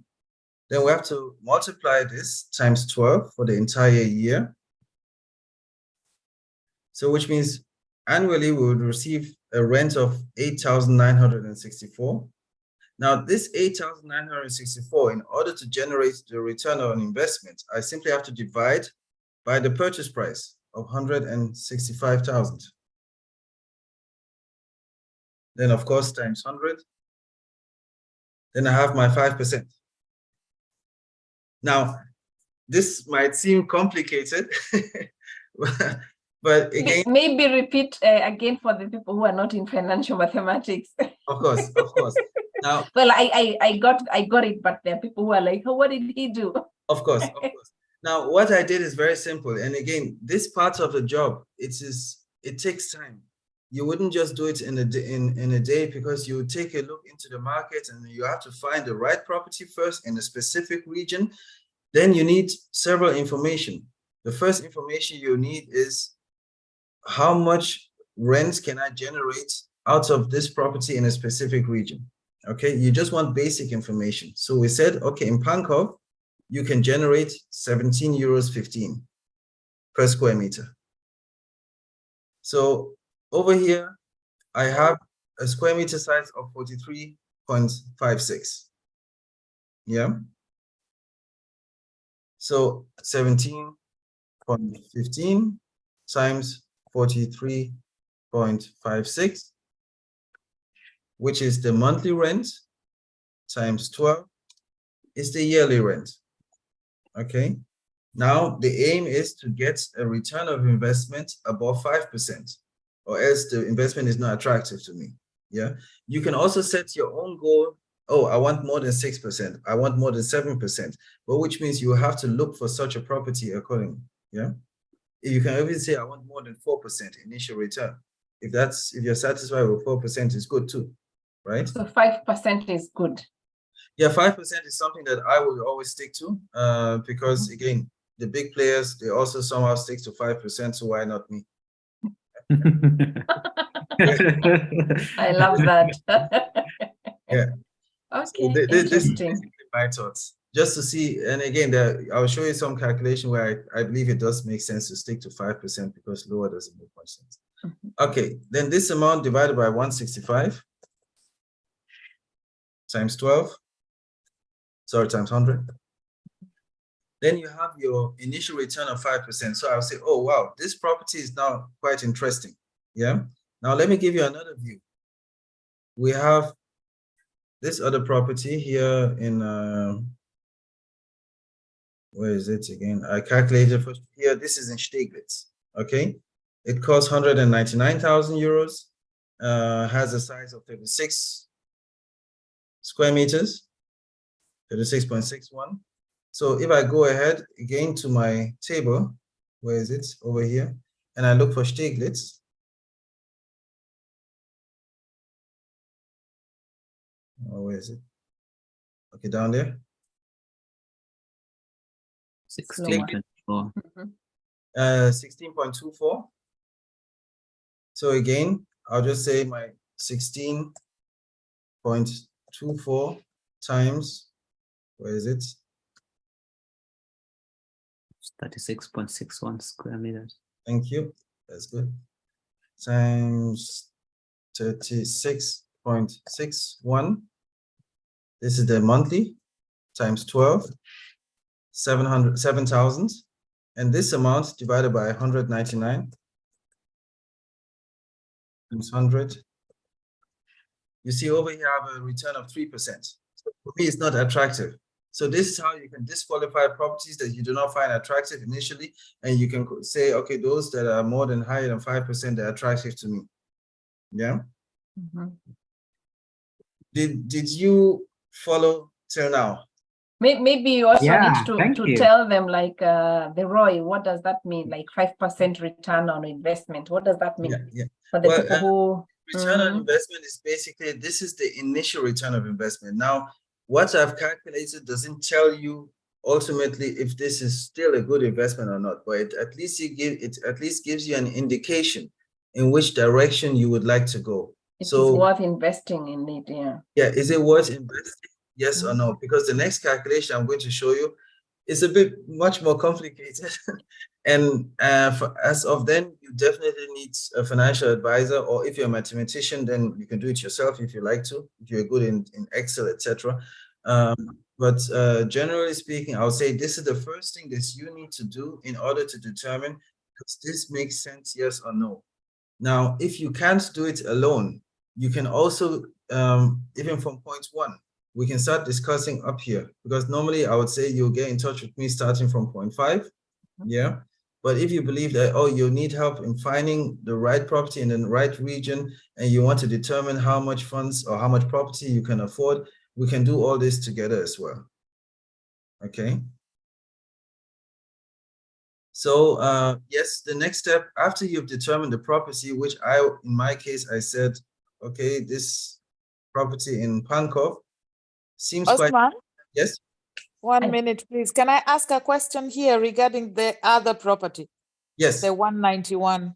Then we have to multiply this times 12 for the entire year. So which means annually we would receive a rent of 8,964. Now this 8,964, in order to generate the return on investment, I simply have to divide by the purchase price of 165,000. Then of course times 100. Then I have my 5%. Now, this might seem complicated, but again, maybe repeat again for the people who are not in financial mathematics. Of course. Now, well, I got it, but there are people who are like, oh, what did he do? Of course. Now, what I did is very simple. And again, this part of the job, it takes time. You wouldn't just do it in a day, because you take a look into the market and you have to find the right property first in a specific region. Then you need several information. The first information you need is how much rent can I generate out of this property in a specific region. Okay, you just want basic information. So we said, okay, in Pankow, you can generate 17.15 euros per square meter. So over here, I have a square meter size of 43.56. Yeah. So 17.15 times 43.56. which is the monthly rent times 12 is the yearly rent. Okay. Now the aim is to get a return of investment above 5%, or else the investment is not attractive to me. Yeah. You can also set your own goal. Oh, I want more than 6%. I want more than 7%. But which means you have to look for such a property accordingly. Yeah. You can even say I want more than 4% initial return. If you're satisfied with 4%, is good too, right? So 5% is good. Yeah, 5% is something that I will always stick to, because again, the big players, they also somehow stick to 5%, so why not me? I love that. Yeah. Okay, So this is interesting. basically my thoughts. Just to see, and again, I'll show you some calculation where I believe it does make sense to stick to 5% because lower doesn't make much sense. Okay, then this amount divided by 165 times 12, sorry, times 100. Then you have your initial return of 5%. So I'll say, oh, wow, this property is now quite interesting. Yeah. Now let me give you another view. We have this other property here in, where is it again? I calculated first here. This is in Steglitz. Okay. It costs 199,000 euros, has a size of 36 square meters, 36.61. So if I go ahead again to my table, where is it? Over here. And I look for Steglitz. Oh, where is it? Okay, down there. 16.24. 16.24. So again, I'll just say my 16.24 times, where is it? 36.61 square meters. Thank you. That's good. Times 36.61. This is the monthly times 12, 7,000. And this amount divided by 199 times 100. You see over here, I have a return of 3%. So for me, it's not attractive. So this is how you can disqualify properties that you do not find attractive initially, and you can say, okay, those that are more than higher than 5%, they're attractive to me. Yeah. Did you follow till now? Maybe you also Yeah, need to tell them like the ROI. What does that mean? Like 5% return on investment. What does that mean? Yeah. For the people who return on investment is basically, this is the initial return of investment. Now, what I've calculated doesn't tell you ultimately if this is still a good investment or not, but it at least gives you an indication in which direction you would like to go. It is worth investing in it, yeah. Yeah, is it worth investing? Yes or no? Because the next calculation I'm going to show you is a bit much more complicated. And as of then, you definitely need a financial advisor, or if you're a mathematician, then you can do it yourself if you like to, if you're good in Excel, etc. But generally speaking, I would say this is the first thing that you need to do in order to determine does this make sense, yes or no. Now, if you can't do it alone, you can also, even from point 1, we can start discussing up here, because normally I would say you'll get in touch with me starting from point 5. Yeah. But if you believe that, oh, you need help in finding the right property in the right region, and you want to determine how much funds or how much property you can afford, we can do all this together as well. Okay. So yes, the next step after you've determined the property, which in my case, I said, okay, this property in Pankov seems Osman? quite, yes. 1 minute, please. Can I ask a question here regarding the other property? Yes. The 191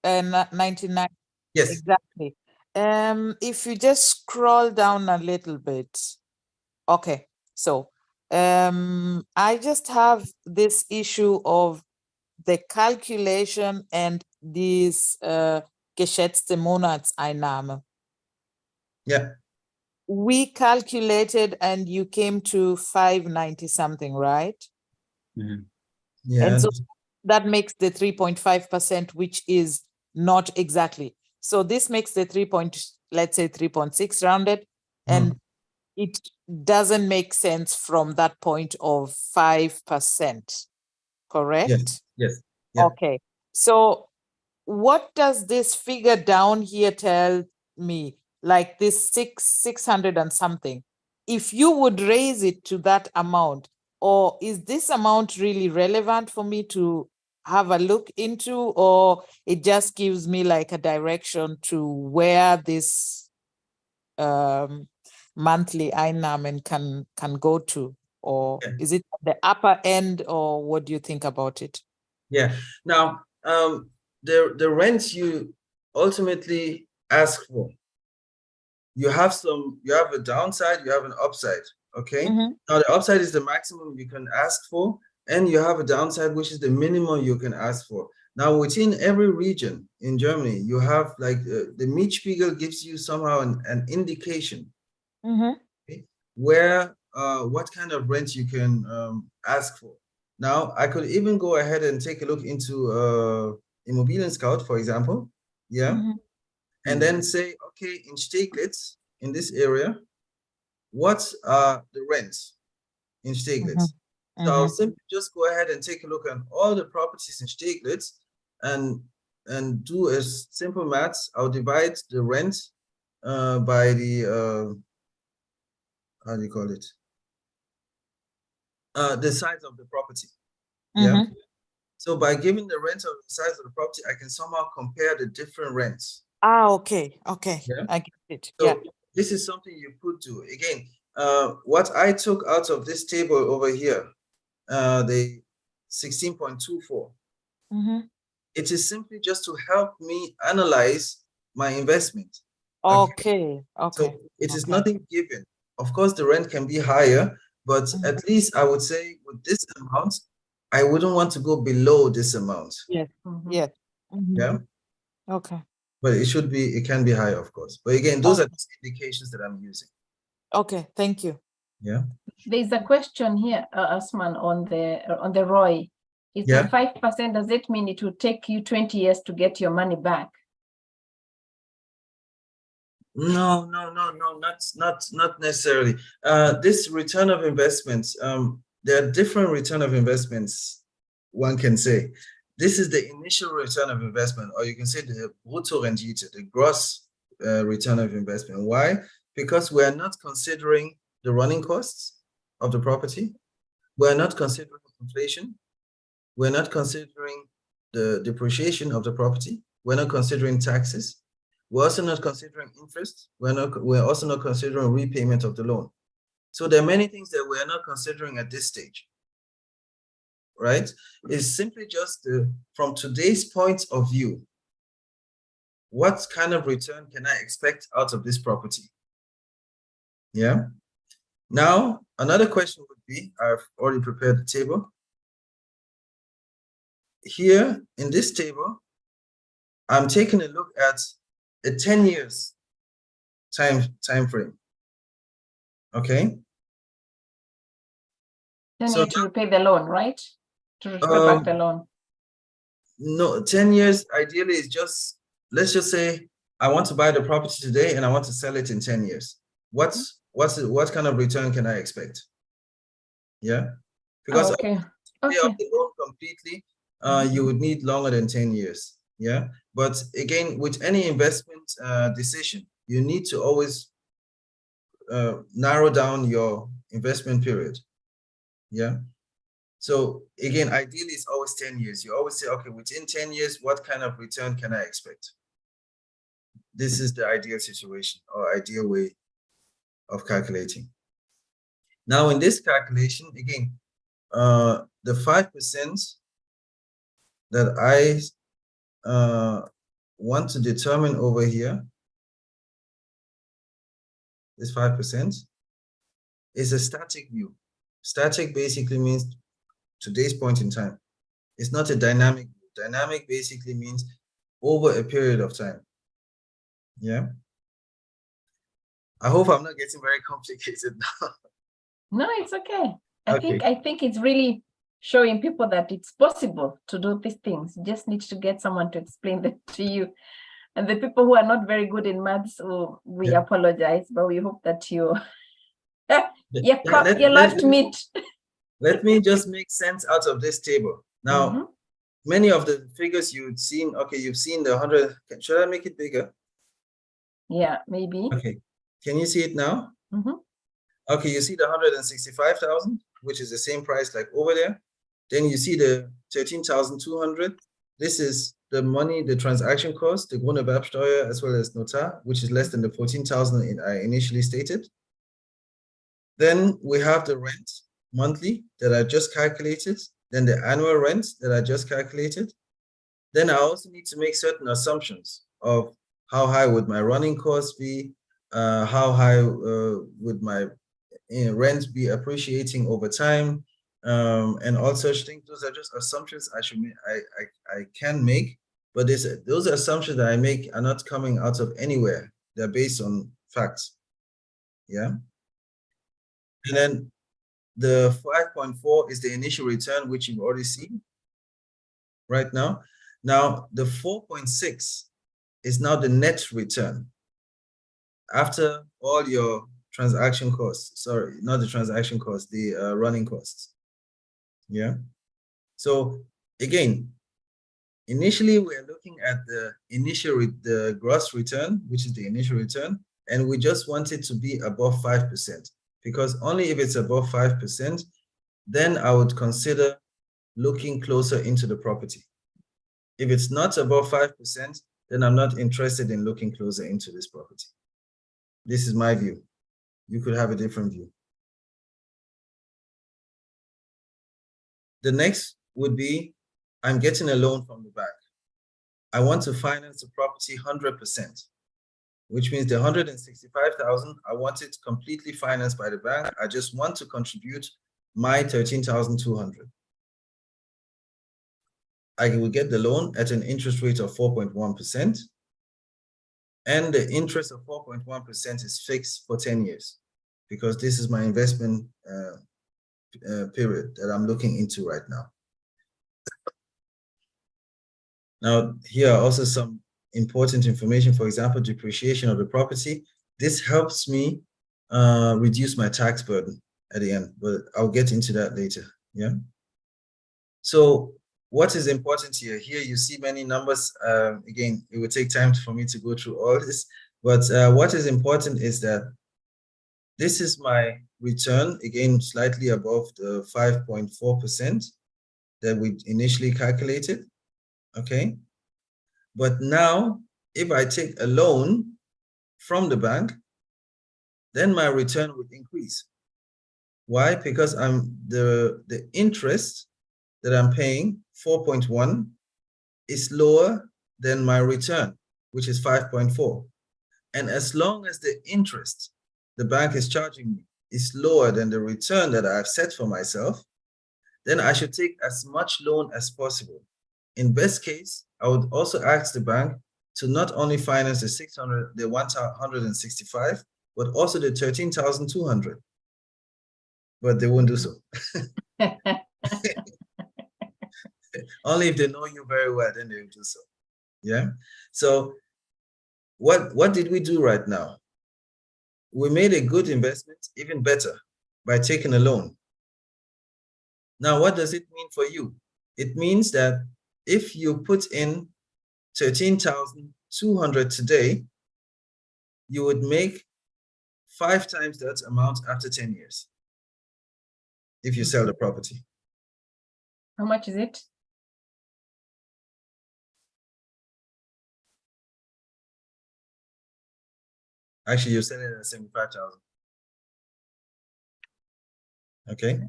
and 99. Yes. Exactly. If you just scroll down a little bit. Okay. So I just have this issue of the calculation and these geschätzte Monatseinnahme. Yeah. We calculated and you came to 590 something, right? Mm-hmm. Yeah. And so that makes the 3.5%, which is not exactly. So this makes the let's say 3.6 rounded, and it doesn't make sense from that point of 5%, correct? Yes. Yeah. Okay. So what does this figure down here tell me? Like this 600 and something, if you would raise it to that amount, or is this amount really relevant for me to have a look into, or it just gives me like a direction to where this monthly Einnahmen can go to, or is it at the upper end, or what do you think about it? Yeah. Now, the rents you ultimately ask for, you have a downside, you have an upside. Okay. Mhm. Now the upside is the maximum you can ask for, and you have a downside, which is the minimum you can ask for. Now, within every region in Germany, you have like the Mietspiegel gives you somehow an indication where what kind of rent you can ask for. Now, I could even go ahead and take a look into Immobilien Scout, for example, and then say, okay, in Steglitz, in this area, what are the rents in Steglitz? So I'll simply just go ahead and take a look at all the properties in Steglitz and do a simple maths. I'll divide the rent by the how do you call it? The size of the property. Yeah. So by giving the rent of the size of the property, I can somehow compare the different rents. Okay. Yeah. I get it. So Yeah. this is something you could do. Again, what I took out of this table over here, the 16.24, it is simply just to help me analyze my investment. Okay. So it is nothing given. Of course, the rent can be higher, but at least I would say with this amount, I wouldn't want to go below this amount. Yes. Yeah. Okay. But it can be higher, of course. But again, those are just indications that I'm using. Okay, thank you. Yeah. There's a question here, Osman, on the ROI. Is the 5%, does it mean it will take you 20 years to get your money back? No, not necessarily. This return of investments, there are different return of investments, one can say. This is the initial return of investment, or you can say the Bruttorendite, the gross return of investment. Why? Because we are not considering the running costs of the property. We're not considering inflation. We're not considering the depreciation of the property. We're not considering taxes. We're also not considering interest. We're also not considering repayment of the loan. So there are many things that we're not considering at this stage, right? It's simply just from today's point of view, what kind of return can I expect out of this property? Yeah. Now, another question would be, I've already prepared the table. Here in this table, I'm taking a look at a 10 years time frame. Okay. So to repay the loan, right? To repay back the loan. No, 10 years ideally is just, let's just say I want to buy the property today and I want to sell it in 10 years. What kind of return can I expect? Yeah. Because okay. Pay off the loan completely, you would need longer than 10 years. Yeah. But again, with any investment decision, you need to always narrow down your investment period. Yeah. So again, ideally, it's always 10 years. You always say, okay, within 10 years, what kind of return can I expect? This is the ideal situation or ideal way of calculating. Now, in this calculation, again, the 5% that I want to determine over here, this 5%, is a static view. Static basically means today's point in time. It's not a dynamic view. Dynamic basically means over a period of time. Yeah. I hope I'm not getting very complicated now. No, it's okay. I think it's really showing people that it's possible to do these things. You just need to get someone to explain them to you. And the people who are not very good in maths, we apologize, but we hope that you left meat. Let me just make sense out of this table. Now, many of the figures you've seen, okay, you've seen the 100. Should I make it bigger? Yeah, maybe. Okay. Can you see it now? Okay, you see the 165,000, which is the same price like over there. Then you see the 13,200. This is the money, the transaction cost, the Grunderwerbsteuer as well as Notar, which is less than the 14,000 I initially stated. Then we have the rent monthly that I just calculated, then the annual rent that I just calculated. Then I also need to make certain assumptions of how high would my running costs be, how high would my rent be appreciating over time, and all such things. Those are just assumptions I can make, but those assumptions that I make are not coming out of anywhere. They're based on facts. Yeah. And then the 5.4 is the initial return, which you've already seen right now. Now, the 4.6 is now the net return after all your transaction costs. Sorry, not the transaction costs, the running costs. Yeah. So again, initially we're looking at the gross return, which is the initial return, and we just want it to be above 5%. Because only if it's above 5%, then I would consider looking closer into the property. If it's not above 5%, then I'm not interested in looking closer into this property. This is my view. You could have a different view. The next would be, I'm getting a loan from the bank. I want to finance the property 100%. Which means the 165,000, I want it completely financed by the bank. I just want to contribute my 13,200. I will get the loan at an interest rate of 4.1%. And the interest of 4.1% is fixed for 10 years because this is my investment period that I'm looking into right now. Now, here are also some important information, for example, depreciation of the property. This helps me reduce my tax burden at the end, but I'll get into that later. Yeah. So what is important here? Here you see many numbers. Again, it would take time for me to go through all this, but what is important is that this is my return, again, slightly above the 5.4% that we initially calculated. Okay. But now, if I take a loan from the bank, then my return would increase. Why? Because the interest that I'm paying, 4.1, is lower than my return, which is 5.4. And as long as the interest the bank is charging me is lower than the return that I've set for myself, then I should take as much loan as possible. In best case, I would also ask the bank to not only finance the 165, but also the 13,200. But they won't do so. Only if they know you very well, then they will do so. Yeah. So what did we do right now? We made a good investment, even better, by taking a loan. Now, what does it mean for you? It means that if you put in 13,200 today, you would make 5 times that amount after 10 years if you sell the property. How much is it? Actually, you sell it at 75,000. Okay.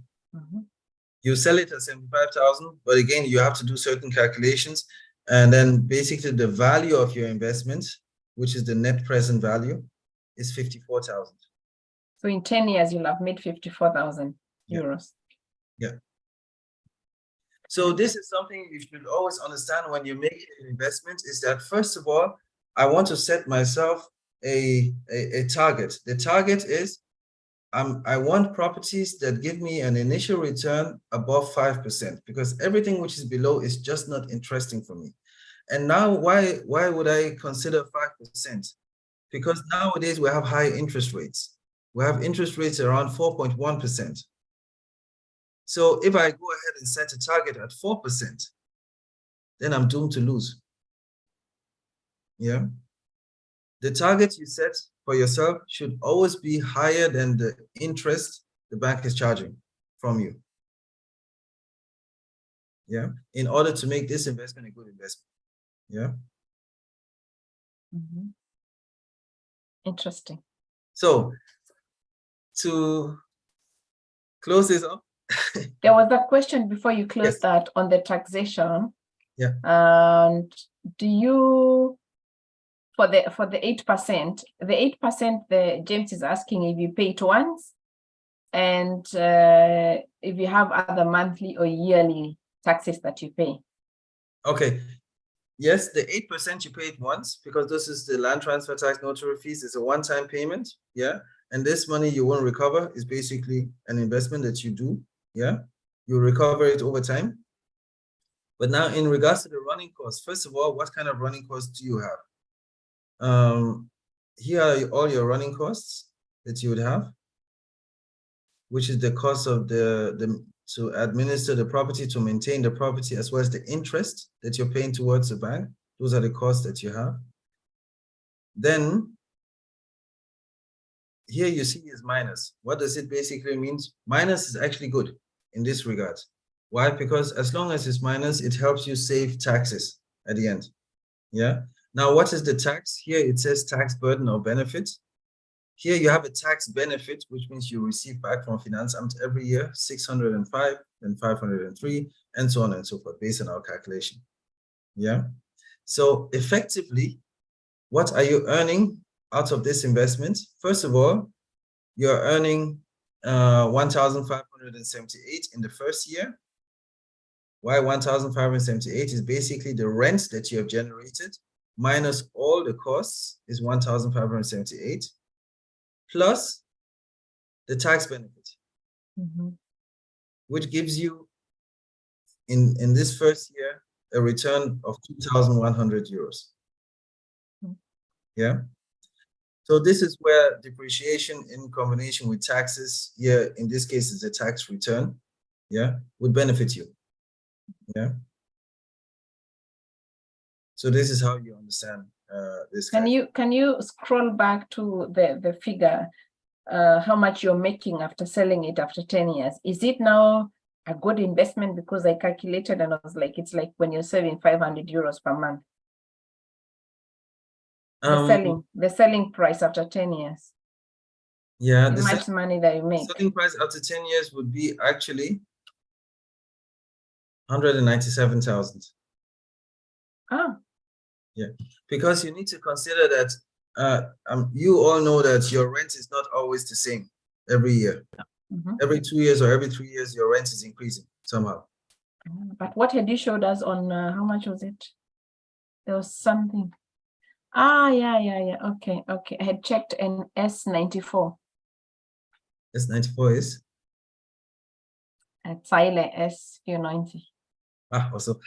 You sell it at 75,000, but again, you have to do certain calculations. And then basically the value of your investment, which is the net present value, is 54,000. So in 10 years, you'll have made 54,000 euros. Yeah. So this is something you should always understand when you make an investment, is that first of all, I want to set myself a target. The target is I want properties that give me an initial return above 5%, because everything which is below is just not interesting for me. And now why would I consider 5%? Because nowadays we have high interest rates. We have interest rates around 4.1%. So if I go ahead and set a target at 4%, then I'm doomed to lose. Yeah. The target you set for yourself should always be higher than the interest the bank is charging from you. Yeah. In order to make this investment a good investment. Yeah. Mm-hmm. Interesting. So to close this up. There was a question before you close Yes. that on the taxation. Yeah. And do you, for the 8%, the 8%, the James is asking if you pay it once, and if you have other monthly or yearly taxes that you pay. Okay. Yes, the 8% you pay it once, because this is the land transfer tax notary fees. It's a one-time payment. Yeah. And this money you won't recover is basically an investment that you do. Yeah. You recover it over time. But now in regards to the running costs, first of all, what kind of running costs do you have? Here are all your running costs that you would have, which is the cost of to administer the property, to maintain the property, as well as the interest that you're paying towards the bank. Those are the costs that you have. Then here you see is minus. What does it basically mean? Minus is actually good in this regard. Why? Because as long as it's minus, it helps you save taxes at the end. Yeah. Now, what is the tax? Here it says tax burden or benefit. Here you have a tax benefit, which means you receive back from Finanzamt every year, 605 and 503, and so on and so forth, based on our calculation. Yeah. So effectively, what are you earning out of this investment? First of all, you're earning 1,578 in the first year. Why 1,578 is basically the rent that you have generated minus all the costs is 1,578 plus the tax benefit, which gives you in this first year a return of 2,100 euros. Yeah. So this is where depreciation in combination with taxes, here in this case is a tax return, yeah, would benefit you. Yeah. So this is how you understand this. Can you scroll back to the figure, how much you're making after selling it after 10 years? Is it now a good investment? Because I calculated and I was like, it's like when you're saving 500 euros per month. The selling price after 10 years. Yeah, how much money that you make. Selling price after 10 years would be actually 197,000. Ah. Yeah, because you need to consider that you all know that your rent is not always the same every year. Every 2 years or every 3 years, your rent is increasing somehow. But what had you showed us on how much was it? There was something. Ah, yeah. Okay. I had checked in S94. S94 is? At Sile S490. Ah, also.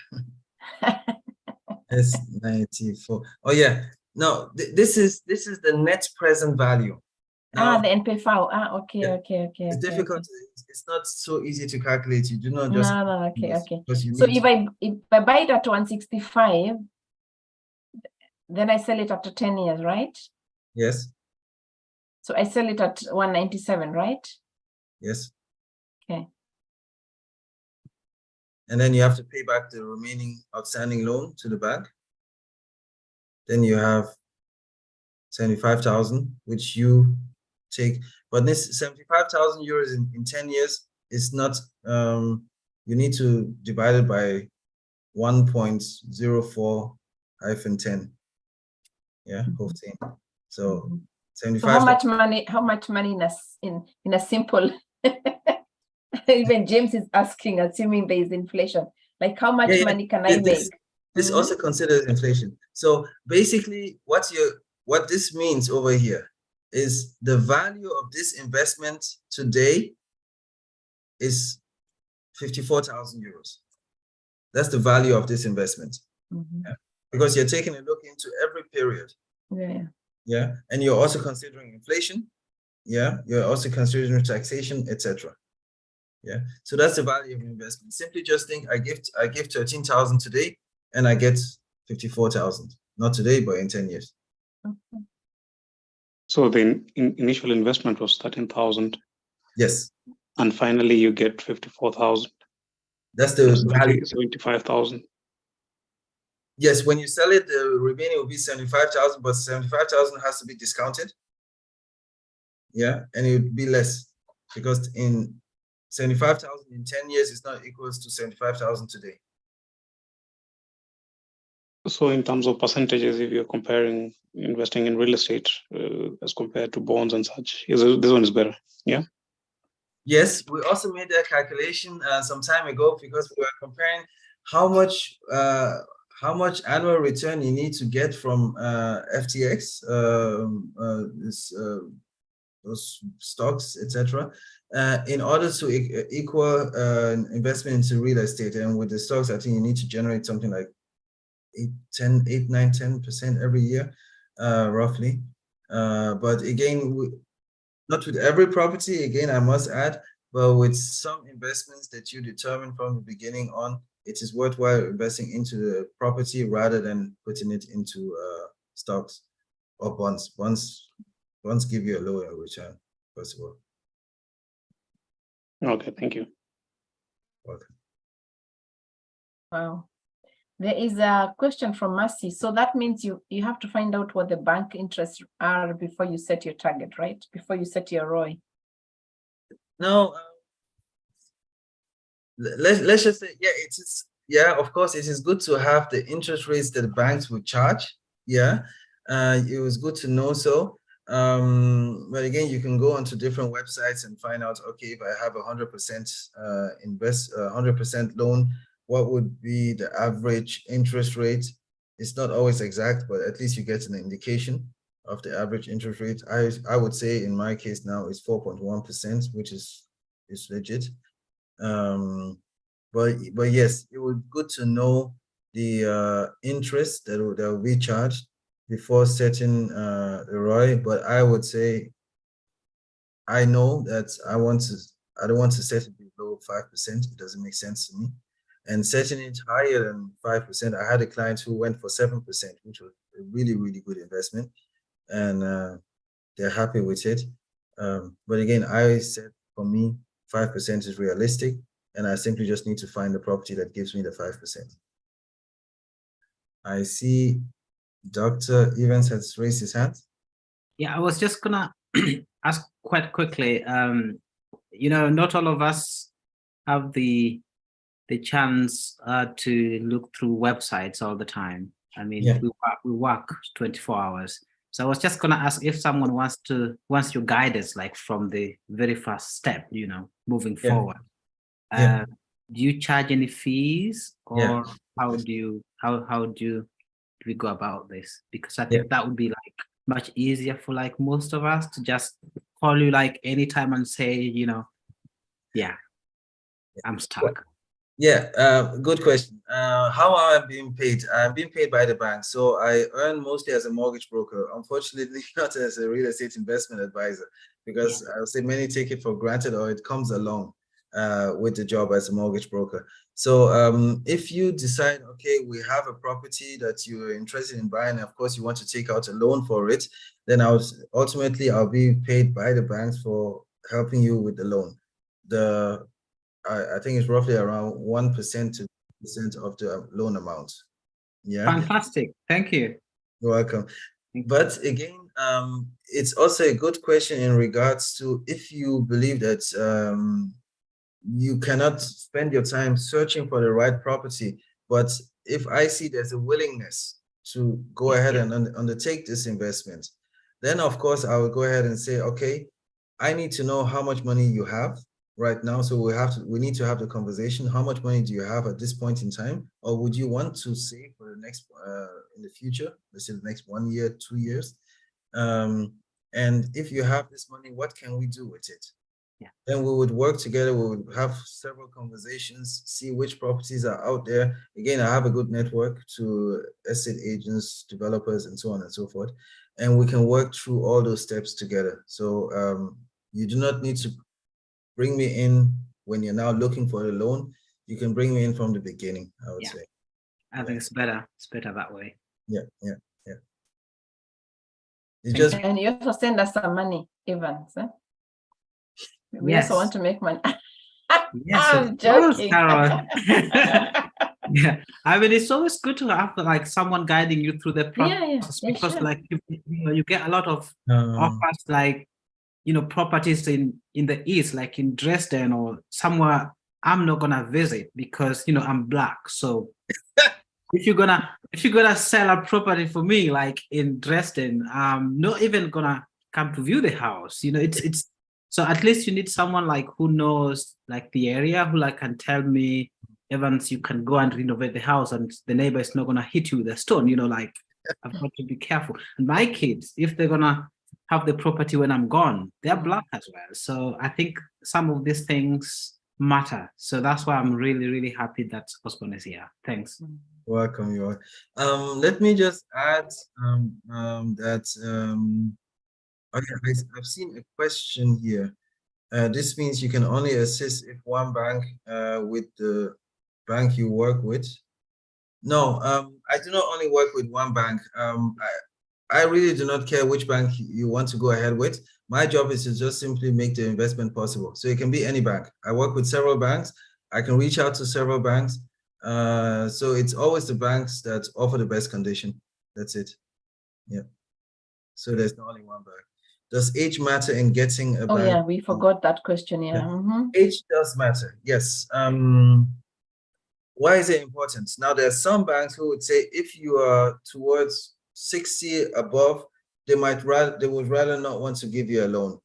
S94. Oh yeah. No, this is the net present value. Now, the NPV. Okay. Yeah. Okay. It's difficult. Okay. It's not so easy to calculate. You do not just. No. Okay. So if I buy it at 165, then I sell it after 10 years, right? Yes. So I sell it at 197, right? Yes. Okay. And then you have to pay back the remaining outstanding loan to the bank. Then you have 75,000, which you take. But this 75,000 euros in 10 years is not, you need to divide it by 1.04-10. Yeah, 15. So 75. So how much money in a simple, even James is asking, assuming there is inflation, like how much money can I make? This also considers inflation. So basically what this means over here is the value of this investment today is 54,000 euros. That's the value of this investment. Yeah. because you're taking a look into every period. Yeah. Yeah, and you're also considering inflation. Yeah, you're also considering taxation, etc. Yeah, so that's the value of investment. Simply just think, I give 13,000 today, and I get 54,000. Not today, but in 10 years. Okay. So the initial investment was 13,000. Yes. And finally you get 54,000. That's the value. 75,000. Yes, when you sell it, the remaining will be 75,000, but 75,000 has to be discounted. Yeah, and it would be less because in 75,000 in 10 years is not equals to 75,000 today. So in terms of percentages, if you're comparing investing in real estate as compared to bonds and such, this one is better, yeah? Yes, we also made that calculation some time ago because we were comparing how much annual return you need to get from FTX, those stocks, etc., in order to equal investment into real estate. And with the stocks, I think you need to generate something like 8-9-10% every year, roughly. But again, not with every property, again, I must add, but with some investments that you determine from the beginning on, it is worthwhile investing into the property rather than putting it into stocks or bonds. Bonds give you a lower return, first of all. Okay, thank you. Welcome. Wow. There is a question from Mercy. So that means you have to find out what the bank interests are before you set your target, right? Before you set your ROI. No, let's just say, yeah, it is. Yeah, of course, it is good to have the interest rates that the banks would charge. Yeah, it was good to know so. But again, you can go onto different websites and find out, okay, if I have 100% 100% loan, what would be the average interest rate? It's not always exact, but at least you get an indication of the average interest rate. I would say in my case now it's 4.1%, which is legit. But yes, it would be good to know the interest that will be charged before setting the ROI. But I would say I know that I don't want to set it below 5%. It doesn't make sense to me. And setting it higher than 5%, I had a client who went for 7%, which was a really, really good investment. And they're happy with it. But again, I said for me, 5% is realistic. And I simply just need to find the property that gives me the 5%. I see Dr. Evans has raised his hand. Yeah, I was just gonna ask quite quickly. You know, not all of us have the chance to look through websites all the time. I mean, Yeah. we work 24 hours. So I was just gonna ask if someone wants your guidance, like from the very first step, you know, moving Yeah. forward. Yeah. Do you charge any fees, or Yeah. how do we go about this? Because I think that would be like much easier for like most of us to just call you like anytime and say, you know, yeah, I'm stuck. Yeah, good question. How am I being paid? I'm being paid by the bank. So I earn mostly as a mortgage broker, unfortunately not as a real estate investment advisor, because I would say many take it for granted or it comes along with the job as a mortgage broker. So if you decide, okay, we have a property that you're interested in buying, of course you want to take out a loan for it, then ultimately I'll be paid by the banks for helping you with the loan. I think it's roughly around 1% to 2% of the loan amount. Yeah. Fantastic. Thank you. You're welcome. But again, it's also a good question in regards to if you believe that you cannot spend your time searching for the right property, but if I see there's a willingness to go ahead and undertake this investment, then of course I will go ahead and say, okay, I need to know how much money you have right now. So we need to have the conversation. How much money do you have at this point in time? Or would you want to save for the next, in the future, let's say the next 1 year, 2 years? And if you have this money, what can we do with it? Yeah. Then we would work together. We would have several conversations, see which properties are out there. Again, I have a good network to estate agents, developers, and so on and so forth. And we can work through all those steps together. So you do not need to bring me in when you're now looking for a loan. You can bring me in from the beginning, I would say. I think it's better. It's better that way. Yeah. It's just, And you also send us some money, Evans. Eh? We Yes. also want to make money. Yes, I'm of course, joking. Carol. Yeah, I mean, it's always good to have like someone guiding you through the process because sure. like you get a lot of offers, like properties in the east, like in Dresden or somewhere I'm not gonna visit because I'm Black. So if you're gonna sell a property for me like in Dresden, I'm not even gonna come to view the house. It's so at least you need someone like who knows like the area, who like can tell me, Evans, you can go and renovate the house and the neighbor is not gonna hit you with a stone. Like I've got to be careful. And my kids, if they're gonna have the property when I'm gone, they're Black as well. So I think some of these things matter. So that's why I'm really, really happy that Osborne is here. Thanks. Welcome, you are. Let me just add that I've seen a question here. This means you can only assist if one bank with the bank you work with. No, I do not only work with one bank. I really do not care which bank you want to go ahead with. My job is to just simply make the investment possible. So it can be any bank. I work with several banks. I can reach out to several banks. So it's always the banks that offer the best condition. That's it. Yeah. So there's not only one bank. Does age matter in getting a bank? Oh yeah, we forgot that question. Yeah. Age does matter. Yes. Why is it important? Now there are some banks who would say if you are towards 60 above, they would rather not want to give you a loan.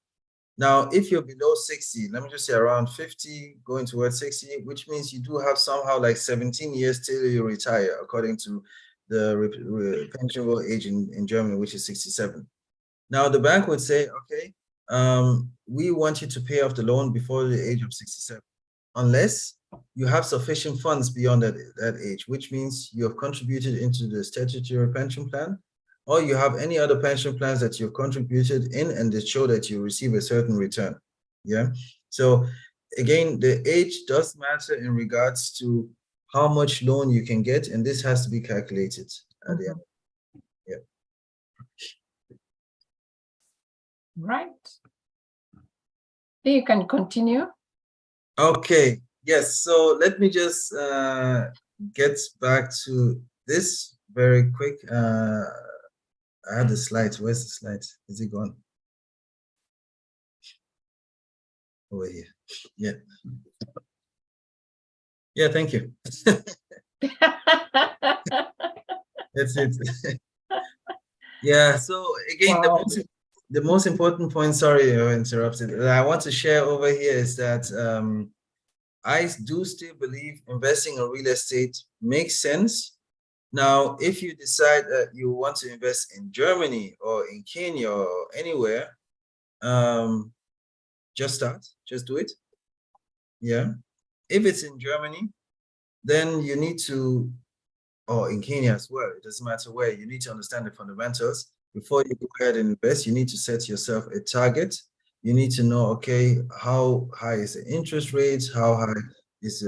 Now, if you're below 60, let me just say around 50, going towards 60, which means you do have somehow like 17 years till you retire, according to the pensionable age in Germany, which is 67. Now, the bank would say, okay, we want you to pay off the loan before the age of 67, unless you have sufficient funds beyond that age, which means you have contributed into the statutory pension plan, or you have any other pension plans that you've contributed in and they show that you receive a certain return. Yeah. So again, the age does matter in regards to how much loan you can get, and this has to be calculated at the end. Yeah. Right. You can continue. Okay. Yes. So let me just get back to this very quick. I had the slides. Where's the slide? Is it gone? Over here. Yeah. Yeah, thank you. That's it. Yeah, so again, Wow. the most important point, sorry I interrupted, that I want to share over here is that I do still believe investing in real estate makes sense. Now, if you decide that you want to invest in Germany or in Kenya or anywhere, just start, just do it. Yeah. If it's in Germany, then you need to, or in Kenya as well, it doesn't matter where, you need to understand the fundamentals. Before you go ahead and invest, you need to set yourself a target. You need to know, okay, how high is the interest rates? How high is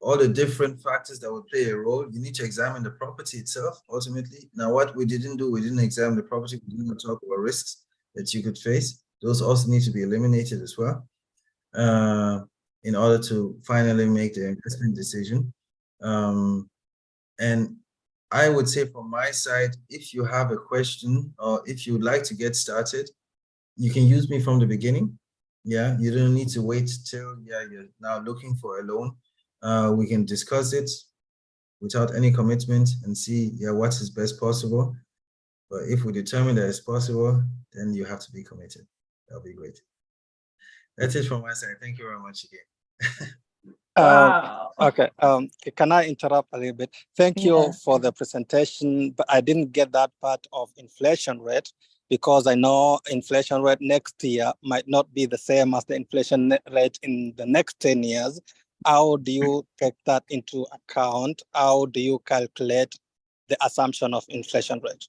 all the different factors that will play a role? You need to examine the property itself, ultimately. Now, what we didn't do, we didn't examine the property. We didn't talk about risks that you could face. Those also need to be eliminated as well in order to finally make the investment decision. And I would say from my side, if you have a question or if you would like to get started, you can use me from the beginning. Yeah, you don't need to wait till you're now looking for a loan. We can discuss it without any commitment and see what is best possible. But if we determine that it's possible, then you have to be committed. That'll be great. That's it from my side. Thank you very much again. Wow. Okay, can I interrupt a little bit? Thank you for the presentation, but I didn't get that part of inflation rate because I know inflation rate next year might not be the same as the inflation rate in the next 10 years. How do you take that into account? How do you calculate the assumption of inflation rate?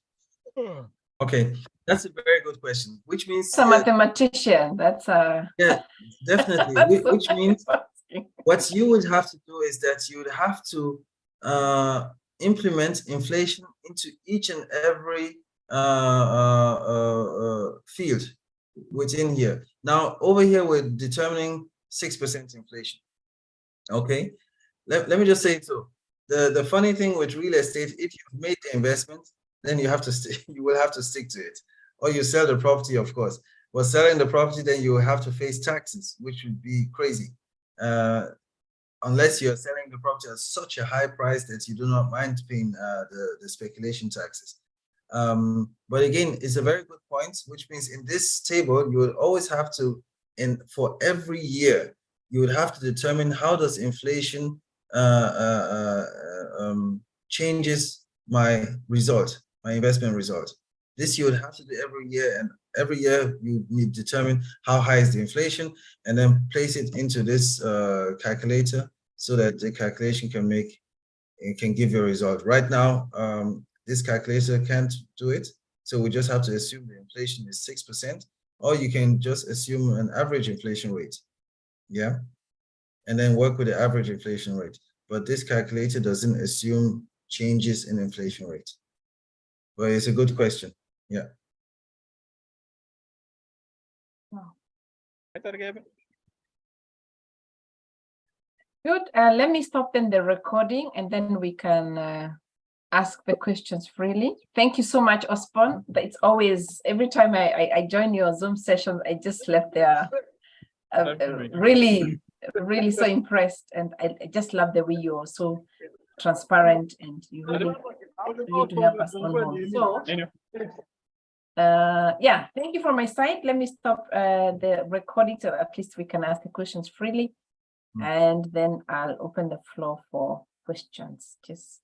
Okay, that's a very good question, which means It's a mathematician. That's a yeah, definitely. that's Which what means I'm asking. what you would have to do is that you would have to implement inflation into each and every field within here. Now, over here, we're determining 6% inflation. Okay, let me just say so. The funny thing with real estate, if you've made the investment, then you have to you will have to stick to it, or you sell the property, of course. But selling the property, then you will have to face taxes, which would be crazy. Unless you're selling the property at such a high price that you do not mind paying the speculation taxes. But again, it's a very good point, which means in this table, you would always have to, for every year, you would have to determine how does inflation changes my result, my investment result. This you would have to do every year, and every year you need to determine how high is the inflation, and then place it into this calculator so that the calculation can give you a result. Right now, this calculator can't do it, so we just have to assume the inflation is 6%, or you can just assume an average inflation rate, yeah, and then work with the average inflation rate. But this calculator doesn't assume changes in inflation rate. But it's a good question. Yeah. Good. Let me stop then the recording, and then we can ask the questions freely. Thank you so much, Osborne. It's always, every time I join your Zoom session, I just left there really so impressed, and I just love the way you're so transparent, and you really do help us on home. So yeah, thank you from my side. Let me stop the recording so at least we can ask the questions freely, and then I'll open the floor for questions. Just